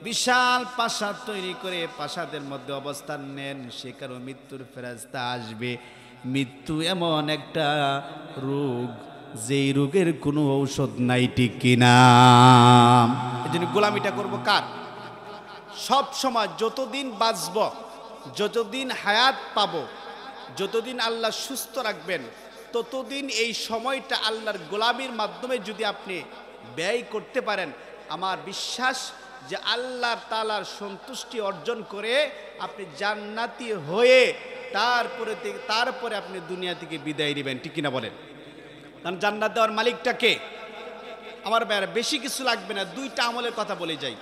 বিশাল প্রাসাদ তৈরি করে প্রাসাদের মধ্যে অবস্থান নেন, সেখানেও মৃত্যুর ফেরেশতা আসবে। মৃত্যু এমন একটা রোগ, যেই রোগের কোনো ঔষধ নাই, ঠিক কিনা? এই জন্য গোলামিটা করবো কার? সব সময় যতদিন বাঁচব, যতদিন হায়াত পাবো, যতদিন আল্লাহ সুস্থ রাখবেন, ততদিন এই সময়টা আল্লাহর গোলামির মাধ্যমে যদি আপনি ব্যয় করতে পারেন, আমার বিশ্বাস যে আল্লাহ তাআলার সন্তুষ্টি অর্জন করে আপনি জান্নাতি হয়ে তারপরে আপনি দুনিয়া থেকে বিদায় নেবেন, ঠিক কিনা বলেন? কারণ জান্নাত দেওয়ার মালিকটা কে? আমার ভাইয়েরা, বেশি কিছু লাগবে না, 2টা আমলের কথা বলে যাই।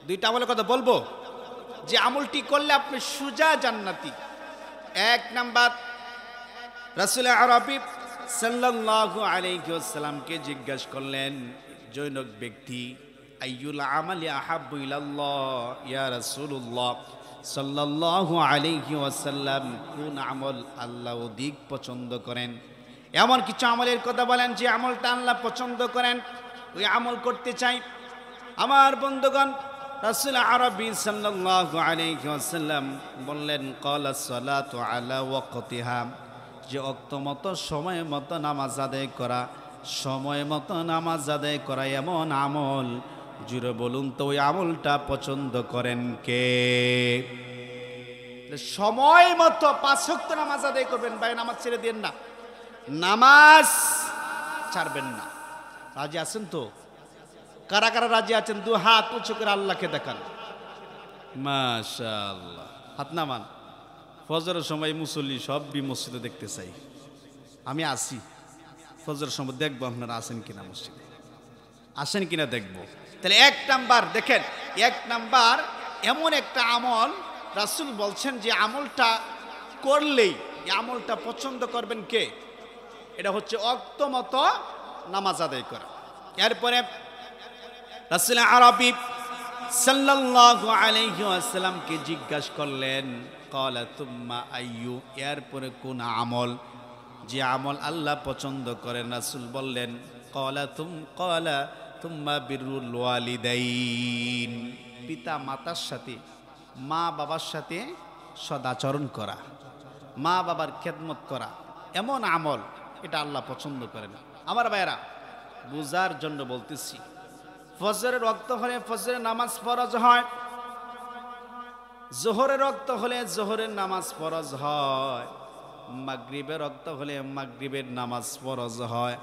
2টা আমলের কথা বলবো যে আমলটি করলে আপনি সুজা জান্নাতি। 1 নাম্বার, রাসূল আরবি সাল্লাল্লাহু আলাইহি ওয়াসাল্লামকে জিজ্ঞাসা করলেন জৈনক ব্যক্তি, আইয়ুল আমালি আহাব্বু ইলাল্লাহ ইয়া রাসূলুল্লাহ সাল্লাল্লাহু আলাইহি ওয়াসাল্লাম, কোন আমল আল্লাহ অধিক পছন্দ করেন? এমন কিছু আমলের কথা বলেন যে আমলটা আল্লাহ পছন্দ করেন, ওই আমল করতে চাই। আমার বন্ধুগণ, রাসূল আরবি সাল্লাল্লাহু আলাইহি ওয়াসাল্লাম বললেন ক্বালাস সালাতু আলা ওয়াক্তিহা, যে ওয়াক্ত মতো সময় মতো নামাজ আদায় করা, সময় মতো নামাজ আদায় করা এমন আমল, জুড়ে বলুন তো ওই আমলটা পছন্দ করেন কে? সময় মতো 5 ওয়াক্ত নামাজ আদায় করবেন, ভাই নামাজ ছেড়ে দেন না, নামাজ ছাড়বেন না। রাজি আছেন তো? কারা কারা রাজি আছেন? 2 হাত উঁচু করে আল্লাহকে দেখান। মাশাআল্লাহ, হাত নামান। ফজরের সময় মুসল্লি সব মসজিদে দেখতে চাই। আমি আসি ফজরের সময়, দেখবো আপনারা আসেন কিনা, মসজিদে আসেন কিনা দেখবো। তাহলে 1 নাম্বার দেখেন, 1 নাম্বার এমন একটা আমল রাসূল বলছেন যে আমলটা করলেই এই আমলটা পছন্দ করবেন কে? এটা হচ্ছে ওয়াক্ত মতো নামাজ আদায় করা। এরপরে রাসূল আরবি সাল্লাল্লাহু আলাইহি ওয়াসাল্লামকে জিজ্ঞাসা করলেন, ক্বালা তুম্মা আইয়ু, এরপরে কোন আমল, যে আমল আল্লাহ পছন্দ করেন? রাসূল বললেন, ক্বালা তুম্মা বিররুল ওয়ালিদাইন, পিতা মাতার সাথে, মা বাবার সাথে সদাচরণ করা, মা বাবার খেদমত করা, এমন আমল, এটা আল্লাহ পছন্দ করেন। আমার ভাইয়েরা, বুঝার জন্য বলতেছি, ফজরের ওয়াক্ত হলে ফজরের নামাজ ফরজ হয়, জোহরের ওয়াক্ত হলে জোহরের নামাজ ফরজ হয়, মাগরিবের ওয়াক্ত হলে মাগরিবের নামাজ ফরজ হয়,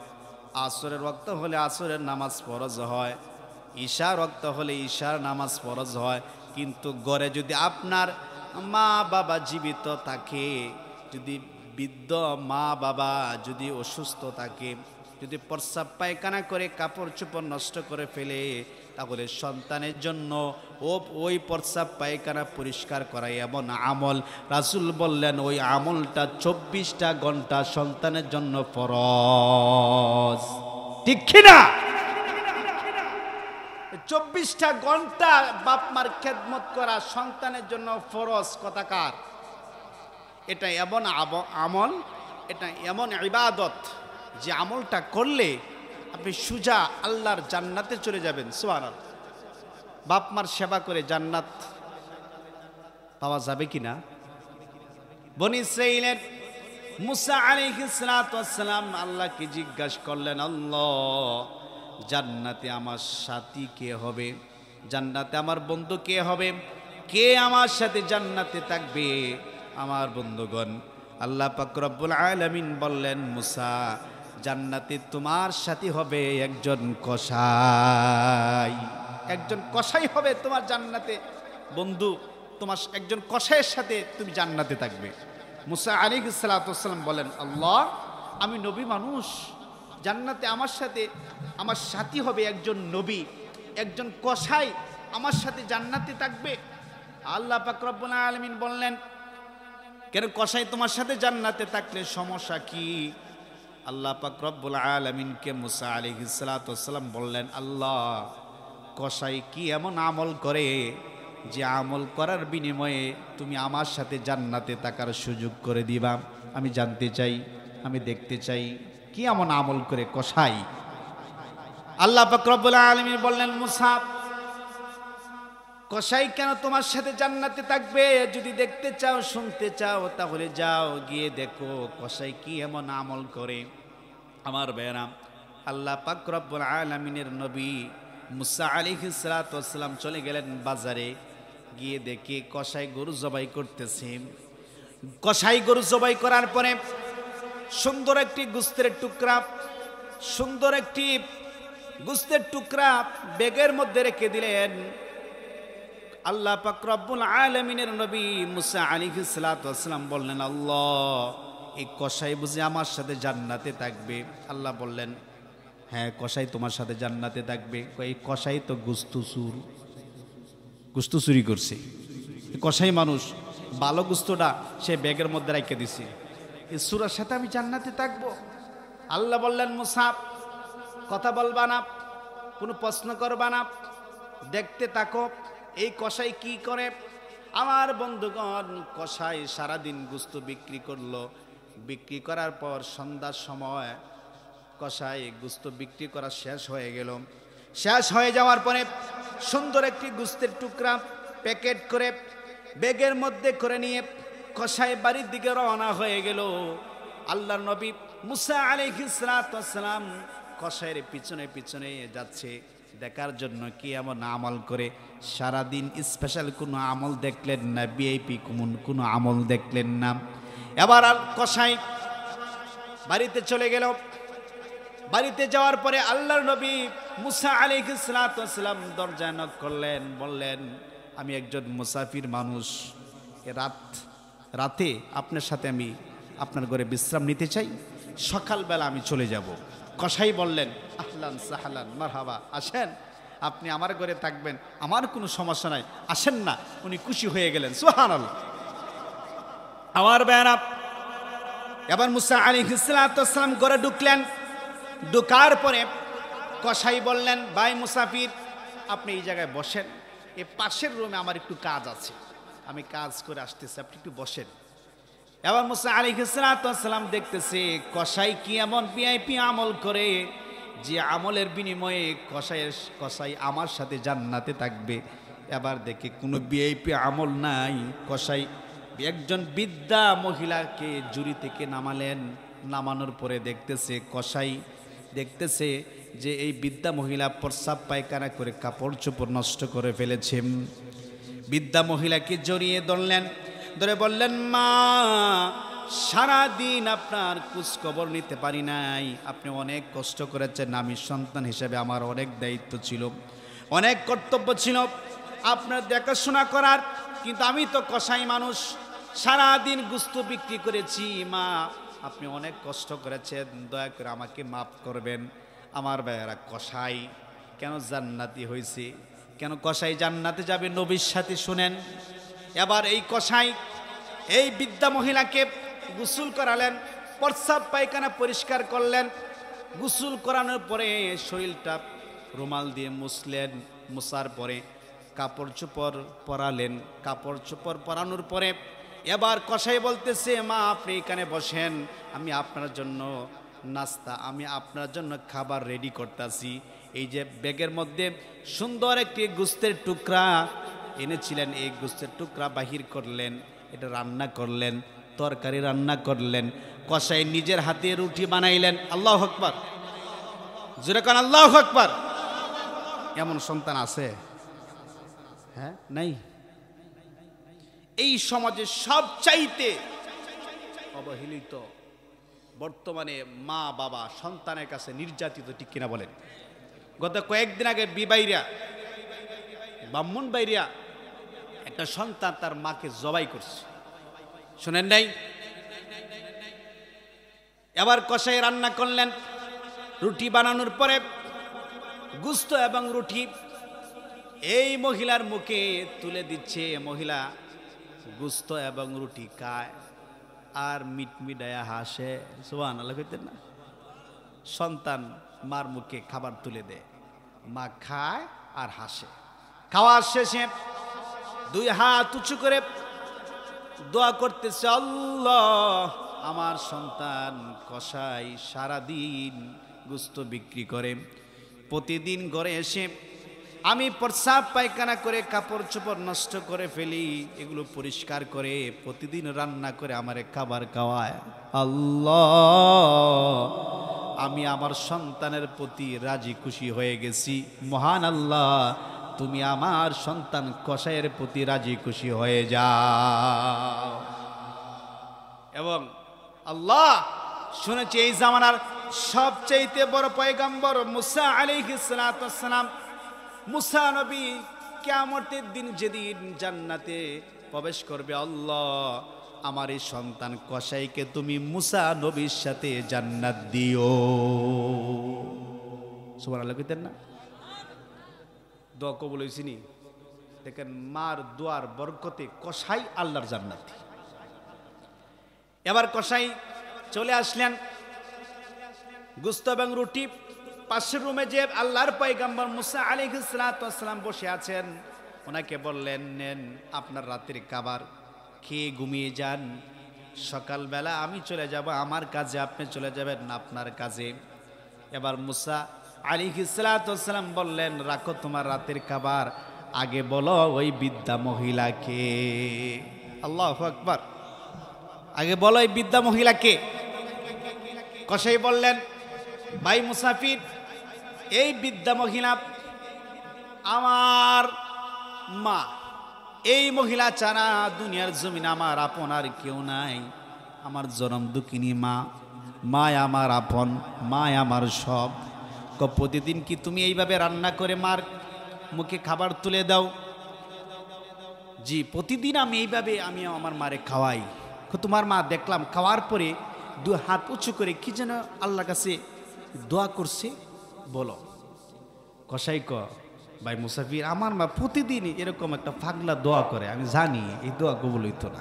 আসরের ওয়াক্ত হলে আসরের নামাজ ফরজ হয়, ঈশার ওয়াক্ত হলে ঈশার নামাজ ফরজ হয়। কিন্তু ঘরে যদি আপনার মা বাবা জীবিত থাকে, যদি বৃদ্ধ মা বাবা যদি অসুস্থ থাকে, যদি প্রস্রাব পায়খানা করে কাপড় চোপড় নষ্ট করে ফেলে, তাহলে সন্তানের জন্য ওই প্রস্রাব পায়খানা পরিষ্কার করা এমন আমল, রাসূল বললেন ওই আমলটা 24টা ঘন্টা সন্তানের জন্য ফরজ। ঠিক কিনা? 24টা ঘন্টা বাপ মার খেদমত করা সন্তানের জন্য ফরজ। কথাকার, এটা এমন আমল, এটা এমন ইবাদত, যে আমলটা করলে আপনি সুজা আল্লাহর জান্নাতে চলে যাবেন। সুবহানাল্লাহ। বাপ মার সেবা করে জান্নাত পাওয়া যাবে কিনা? বনী ইসরাঈলের মুসা আলাইহিস সালাতু ওয়াস সালাম আল্লাহকে জিজ্ঞাসা করলেন, আল্লাহ, জান্নাতে আমার সাথী কে হবে? জান্নাতে আমার বন্ধু কে হবে? কে আমার সাথে জান্নাতে থাকবে? আমার বন্ধুগণ, আল্লাহ পাক রব্বুল আলামিন বললেন, মুসা, জান্নাতে তোমার সাথী হবে একজন কসাই। একজন কসাই হবে তোমার জান্নাতে বন্ধু, তোমার একজন কসাইয়ের সাথে তুমি জান্নাতে থাকবে। মুসা আলাইহিস সালাতু ওয়াস সালাম বলেন, আল্লাহ, আমি নবী মানুষ, জান্নাতে আমার সাথী হবে একজন নবী, একজন কসাই আমার সাথে জান্নাতে থাকবে। আল্লাহ পাক রব্বুল আলামিন বললেন, কেন কসাই তোমার সাথে জান্নাতে থাকলে সমস্যা কি? আল্লাহ পাক রব্বুল আলামিনকে মুসা আলাইহিস সালাতু ওয়াস সালাম বললেন, আল্লাহ, কসাই কি এমন আমল করে যে আমল করার বিনিময়ে তুমি আমার সাথে জান্নাতে থাকার সুযোগ করে দিবা? আমি জানতে চাই, আমি দেখতে চাই, কি এমন আমল করে কসাই? আল্লাহ পাক রব্বুল আলামিন বললেন, মুসা, কসাই কেন তোমার সাথে জান্নাতে থাকবে? যদি দেখতে চাও, শুনতে চাও, তাহলে যাও, গিয়ে দেখো কসাই কি এমন আমল করে। আমার ভাইয়েরা, আল্লাহ পাক রব্বুল আলামিনের নবী মুসা আলাইহিস সালাতু ওয়াস সালাম চলে গেলেন বাজারে, গিয়ে দেখে কসাই গরু জবাই করতেছে। কসাই গরু জবাই করার পরে সুন্দর একটি গোশতের টুকরা ব্যাগের মধ্যে রেখে দিলেন। আল্লাহ পাক রব্বুল আলামিনের নবী মুসা আলাইহিস সালাতু ওয়াস সালাম বললেন, আল্লাহ, এই কসাই বুঝি আমার সাথে জান্নাতে থাকবে? আল্লাহ বললেন, হ্যাঁ, কসাই তোমার সাথে জান্নাতে থাকবে। এই কসাই তো গোশত চুরি করছে, কসাই মানুষ, ভালো গোশতটা সে ব্যাগের মধ্যে রেখে দিছে, এই সূরার সাথে আমি জান্নাতে থাকবো? আল্লাহ বললেন, মুসা, কথা বলবা না, কোনো প্রশ্ন করবা না, দেখতে থাকো এই কসাই কি করে। আমার বন্ধুগণ, কসাই সারাদিন গোশত বিক্রি করলো। বিক্রি করার পর সন্ধ্যার সময় কসাই গোশত বিক্রি করা শেষ হয়ে গেল। শেষ হয়ে যাওয়ার পরে সুন্দর একটি গোশতের টুকরা প্যাকেট করে ব্যাগের মধ্যে করে নিয়ে কসাই বাড়ির দিকে রওনা হয়ে গেল। আল্লাহর নবী মুসা আলাইহিস সালাতু ওয়াস সালাম কসাইয়ের পিছনে পিছনে যাচ্ছে, দেখার জন্য কি এমন আমল করে। সারাদিন স্পেশাল কোনো আমল দেখলেন না, ভিআইপি কোনো আমল দেখলেন না। এবার আর কসাই বাড়িতে চলে গেল। বাড়িতে যাওয়ার পরে আল্লাহর নবী মুসা আলাইহিস সালাতু ওয়াস সালাম দরজায় নক করলেন, বললেন, আমি একজন মুসাফির মানুষ, রাতে আপনার সাথে আমি আপনার ঘরে বিশ্রাম নিতে চাই, সকালবেলা আমি চলে যাব। কসাই বললেন, আহলান সাহলান মারহাবা, আসেন, আপনি আমার ঘরে থাকবেন, আমার কোনো সমস্যা নাই, আসেন না। উনি খুশি হয়ে গেলেন। সুবহানাল্লাহ। আমার বেয়ারা, এবার মুসা আলাইহিস সালাতু ওয়াস সালাম ঘরে ঢুকলেন। ঢুকার পরে কসাই বললেন, ভাই মুসাফির, আপনি এই জায়গায় বসেন, এই পাশের রুমে আমার একটু কাজ আছে, আমি কাজ করে আসতেছি, আপনি একটু বসেন। এবার মুসা আলাইহিস সালাম দেখতেছে কসাই কি এমন ভিআইপি আমল করে যে আমলের বিনিময়ে কসাই আমার সাথে জান্নাতে থাকবে। এবার দেখে কোনো ভিআইপি আমল নাই, কসাই একজন বৃদ্ধা মহিলাকে জুরি থেকে নামালেন। নামানোর পরে দেখতেছে কসাই দেখতেছে যে এই বৃদ্ধা মহিলা প্রস্রাব পায়খানা করে কাপড় চোপড় নষ্ট করে ফেলেছে। বৃদ্ধা মহিলাকে জড়িয়ে ধরলেন, ধরে বললেন, মা সারাদিন আপনার খোঁজ খবর নিতে পারি নাই, আপনি অনেক কষ্ট করেছেন, আমি সন্তান হিসেবে আমার অনেক দায়িত্ব ছিল, অনেক কর্তব্য ছিল আপনার দেখাশোনা করার, কিন্তু আমি তো কসাই মানুষ, সারাদিন গোশত বিক্রি করেছি, মা আপনি অনেক কষ্ট করেছেন, দয়া করে আমাকে মাফ করবেন। আমার ভাইয়েরা, কসাই কেন জান্নাতি হয়েছে, কেন কসাই জান্নাতে যাবে নবীর সাথে শুনেন। এবার এই কসাই এই বৃদ্ধা মহিলাকে গোসল করালেন, প্রস্রাব পায়খানা পরিষ্কার করলেন, গোসল করানোর পরে শরীরটা রুমাল দিয়ে মুছলেন, মুছার পরে কাপড় চোপড় পরালেন, কাপড় চোপড় পরানোর পরে এবার কসাই বলতেছে, মা আপনি এখানে বসেন, আমি আপনার জন্য নাস্তা, আমি আপনার জন্য খাবার রেডি করতেছি। এই যে ব্যাগের মধ্যে সুন্দর একটি গোস্তের টুকরা এনেছিলেন, এই গোস্তের টুকরা বাহির করলেন, এটা রান্না করলেন, তরকারি রান্না করলেন, কসাই নিজের হাতে রুটি বানাইলেন। আল্লাহু আকবার, জোরে কান আল্লাহু আকবার। এমন সন্তান আছে? হ্যাঁ, নাই। এই সমাজে সবচাইতে অবহেলিত বর্তমানে মা বাবা সন্তানের কাছে নির্যাতিত, ঠিক কিনা বলেন? গত কয়েকদিন আগে ব্রাহ্মণ বাইরিয়া একটা সন্তান তার মাকে জবাই করছে, শোনেন নাই? এবার কসাই রান্না করলেন, রুটি বানানোর পরে গোশত এবং রুটি এই মহিলার মুখে তুলে দিচ্ছে। মহিলা গোশত এবং রুটি খায় আর মিটমিটায়া হাসে, সুবহানাল্লাহ কইতেন না? সন্তান মার মুখে খাবার তুলে দেয়, মা খায় আর হাসে। খাওয়ার শেষে দুই হাত উঁচু করে দোয়া করতেছে, আল্লাহ আমার সন্তান কসাই সারাদিন গোশত বিক্রি করে, প্রতিদিন ঘরে এসে আমি প্রস্রাব পায়খানা করে কাপড় চোপড় নষ্ট করে ফেলি, এগুলো পরিষ্কার করে প্রতিদিন রান্না করে আমারে খাবার খাওয়ায়। আল্লাহ আমি আমার সন্তানের প্রতি রাজি খুশি হয়ে গেছি, মহান আল্লাহ তুমি আমার সন্তান কসাইয়ের প্রতি রাজি খুশি হয়ে যাও। এবং আল্লাহ শুনেছি এই জামানার সবচেয়ে বড় পয়গম্বর মুসা আলাইহিস সালাম, মুসা নবী কিয়ামতের দিন যেদিন জান্নাতে প্রবেশ করবে, আল্লাহ আমার এই সন্তান কসাইকে তুমি মুসা নবীর সাথে জান্নাত দিও। সুবহানাল্লাহ কইতেন না? দোয়া কবুল হইছে নি? দেখেন মার দোয়ার বরকতে কসাই আল্লাহর জান্নাতি। এবার কসাই চলে আসলেন, গোশত এবং রুটি পাশের রুমে যে আল্লাহর পয়গম্বর মুসা আলাইহিস সালাম বসে আছেন, ওনাকে বললেন, নেন আপনার রাতের খাবার, খেয়ে ঘুমিয়ে যান, সকালবেলা আমি চলে যাব আমার কাজে, আপনি চলে যাবেন আপনার কাজে। এবার মুসা আলাইহিস সালাম বললেন, রাখো তোমার রাতের খাবার, আগে বলো ওই বৃদ্ধা মহিলাকে। আল্লাহু আকবার, আগে বলো এই বৃদ্ধা মহিলাকে। কসাই বললেন, ভাই মুসাফির, এই বৃদ্ধা মহিলা আমার মা, এই মহিলা ছাড়া দুনিয়ার জমিন আমার আপন আর কেউ নাই, আমার জনম দুঃখিনী মা, মায় আমার আপন, মায় আমার সব। প্রতিদিন কি তুমি এইভাবে রান্না করে মার মুখে খাবার তুলে দাও? জি, প্রতিদিন আমি এইভাবে আমি আমার মারে খাওয়াই। তোমার মা দেখলাম খাওয়ার পরে দু হাত উঁচু করে কি যেন আল্লাহর কাছে দোয়া করছে, বলো। কসাই ভাই মুসাফির, আমার মা প্রতিদিন এরকম একটা পাগলা দোয়া করে, আমি জানি এই দোয়া কবুল হইতো না।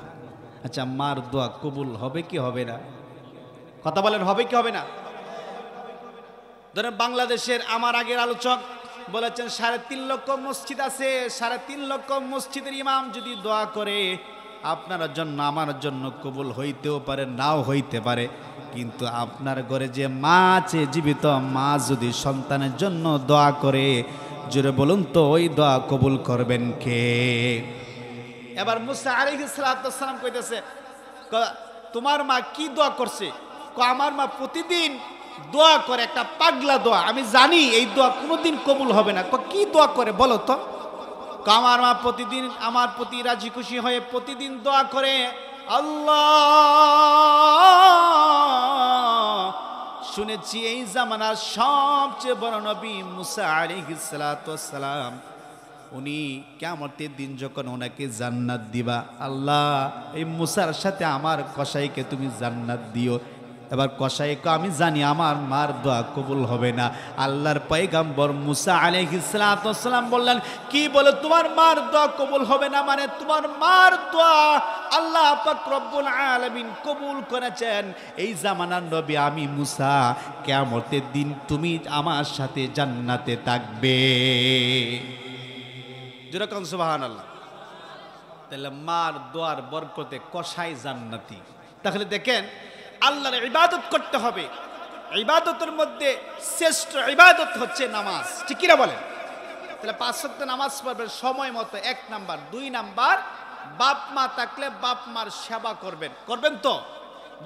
আচ্ছা, মার দোয়া কবুল হবে কি হবে না? কথা বলেন, হবে কি হবে না? ধরেন বাংলাদেশের আমার আগের আলোচক বলেছেন 3.5 লক্ষ মসজিদ আছে, 3.5 লক্ষ মসজিদের ইমাম যদি দোয়া করে আপনার জন্য আমার জন্য কবুল হইতেও পারে, নাও হইতে পারে, কিন্তু আপনার ঘরে যে মা আছে, জীবিত মা যদি সন্তানের জন্য দোয়া করে, জোরে বলুন তো ওই দোয়া কবুল করবেন কে? এবার মুসা আলাইহিস সালাম কইতেছে, তোমার মা কি দোয়া করছে? আমার মা প্রতিদিন দোয়া করে, একটা পাগলা দোয়া, আমি জানি এই দোয়া কোনোদিন কবুল হবে না। কি দোয়া করে বলো তো? আমার মা প্রতিদিন আমার প্রতি রাজি খুশি হয়ে প্রতিদিন দোয়া করে, আল্লাহ, শুনেছি এই জামানার সবচেয়ে বড় নবী মুসা আলাইহিস সালাম, উনি কিয়ামতের দিন যখন ওনাকে জান্নাত দিবা, আল্লাহ এই মুসার সাথে আমার কসাইকে তুমি জান্নাত দিও। এবার কসাইকে আমি জানি আমার মার দোয়া কবুল হবে না। আল্লাহর পয়গম্বর মুসা আলাইহিস সালাম বললেন, কি বলে তোমার মার দোয়া কবুল হবে না? মানে তোমার মার দোয়া আল্লাহ পাক রব্বুল আলামিন কবুল করেছেন। এই জামানার নবী আমি মুসা, কিয়ামতের দিন তুমি আমার সাথে জান্নাতে থাকবে। যেরকম সুবহানাল্লাহ। তাহলে মার দোয়ার বরকতে কসাই জান্নাতি। তাহলে দেখেন আল্লাহর ইবাদত করতে হবে, ইবাদতের মধ্যে শ্রেষ্ঠ ইবাদত হচ্ছে নামাজ, ঠিক কিনা বলেন? তাহলে 5 ওয়াক্ত নামাজ পড়বেন সময় মতো, 1 নাম্বার। 2 নাম্বার, বাপ মা থাকলে বাপ মার সেবা করবেন, করবেন তো?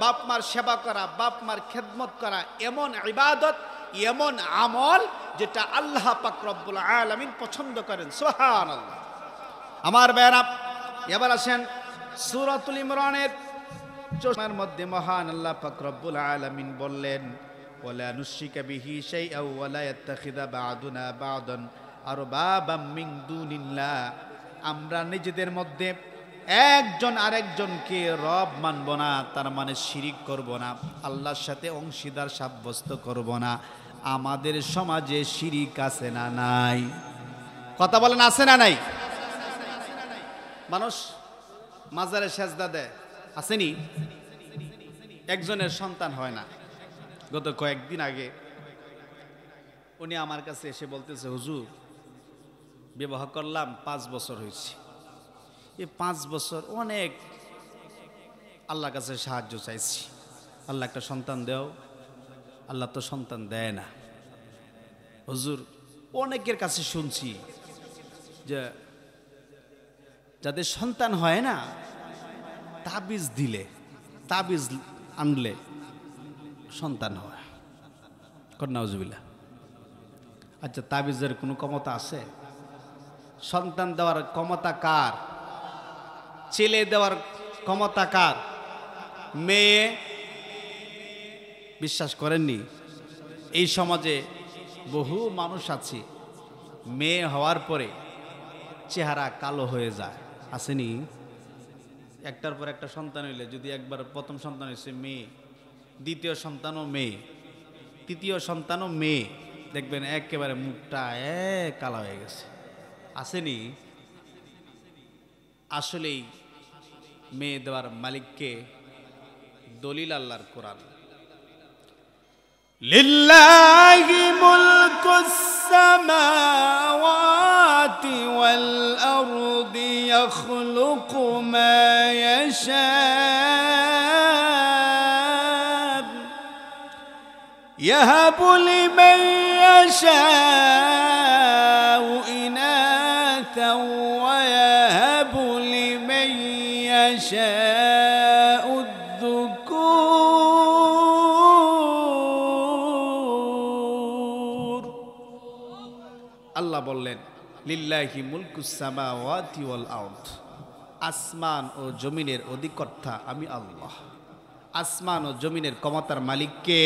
বাপ মার সেবা করা, বাপ মার খেদমত করা এমন ইবাদত, এমন আমল যেটা আল্লাহ পাক রব্বুল আলামিন পছন্দ করেন। সুবহানাল্লাহ। আমার ভাইরা, এবার আসেন সূরাতুল ইমরানের মধ্যে মহান আল্লাহ পাক রব্বুল আলামিন বললেন, ওয়ালা নুশরিকা বিহি শাইআ ওয়ালা ইয়াত্তাখিযা বা'দুনা বা'দান আরবাবাম মিন দুনিল্লাহ। আমরা নিজেদের মধ্যে একজন আরেকজনকে রব মানব না, তার মানে শিরিক করব না, আল্লাহর সাথে অংশীদার সাব্যস্ত করব না। আমাদের সমাজে শিরিক আছে না নাই? কথা বলেন, আছে না নাই? মানুষ মাজারে সেজদা দেয়, আসেনি? একজনের সন্তান হয় না। গত কয়েকদিন আগে উনি আমার কাছে এসে বলতেছে, হুজুর বিবাহ করলাম 5 বছর হয়েছে, এই 5 বছর অনেক আল্লাহর কাছে সাহায্য চাইছি, আল্লাহ একটা সন্তান দেও, আল্লাহ তো সন্তান দেয় না। হুজুর অনেকের কাছে শুনছি যে যাদের সন্তান হয় না, তাবিজ দিলে, তাবিজ আনলে সন্তান হয়। নাউজুবিল্লাহ। আচ্ছা, তাবিজের কোনো ক্ষমতা আছে? সন্তান দেওয়ার ক্ষমতা কার? ছেলে দেওয়ার ক্ষমতা কার? মেয়ে? বিশ্বাস করেননি? এই সমাজে বহু মানুষ আছে মেয়ে হওয়ার পরে চেহারা কালো হয়ে যায়, আসেনি? একটার পর একটা সন্তান হইলে, যদি একবার প্রথম সন্তান হয়েছে মেয়ে, দ্বিতীয় সন্তানও মেয়ে, তৃতীয় সন্তানও মেয়ে, দেখবেন একেবারে মুখটা কালো হয়ে গেছে, আসেনি? আসলেই মেয়ে দেওয়ার মালিককে? দলিল আল্লাহর কোরআন। লিল্লাহি মুলকুস সামাওয়াতি ওয়াল আরদি ইয়াখলুকু মা ইয়াশা ইয়াহাবু লিমান ইয়াশাউ ইনাথা ওয়া ইয়াহাবু লিমান ইয়াশাউ যুকুর। আল্লাহ বললেন, লিল্লাহি মুলকুস সামাওয়াতি ওয়াল আরদ, আসমান ও জমিনের অধিকর্তা আমি আল্লাহ। আসমান ও জমিনের ক্ষমতার মালিক কে?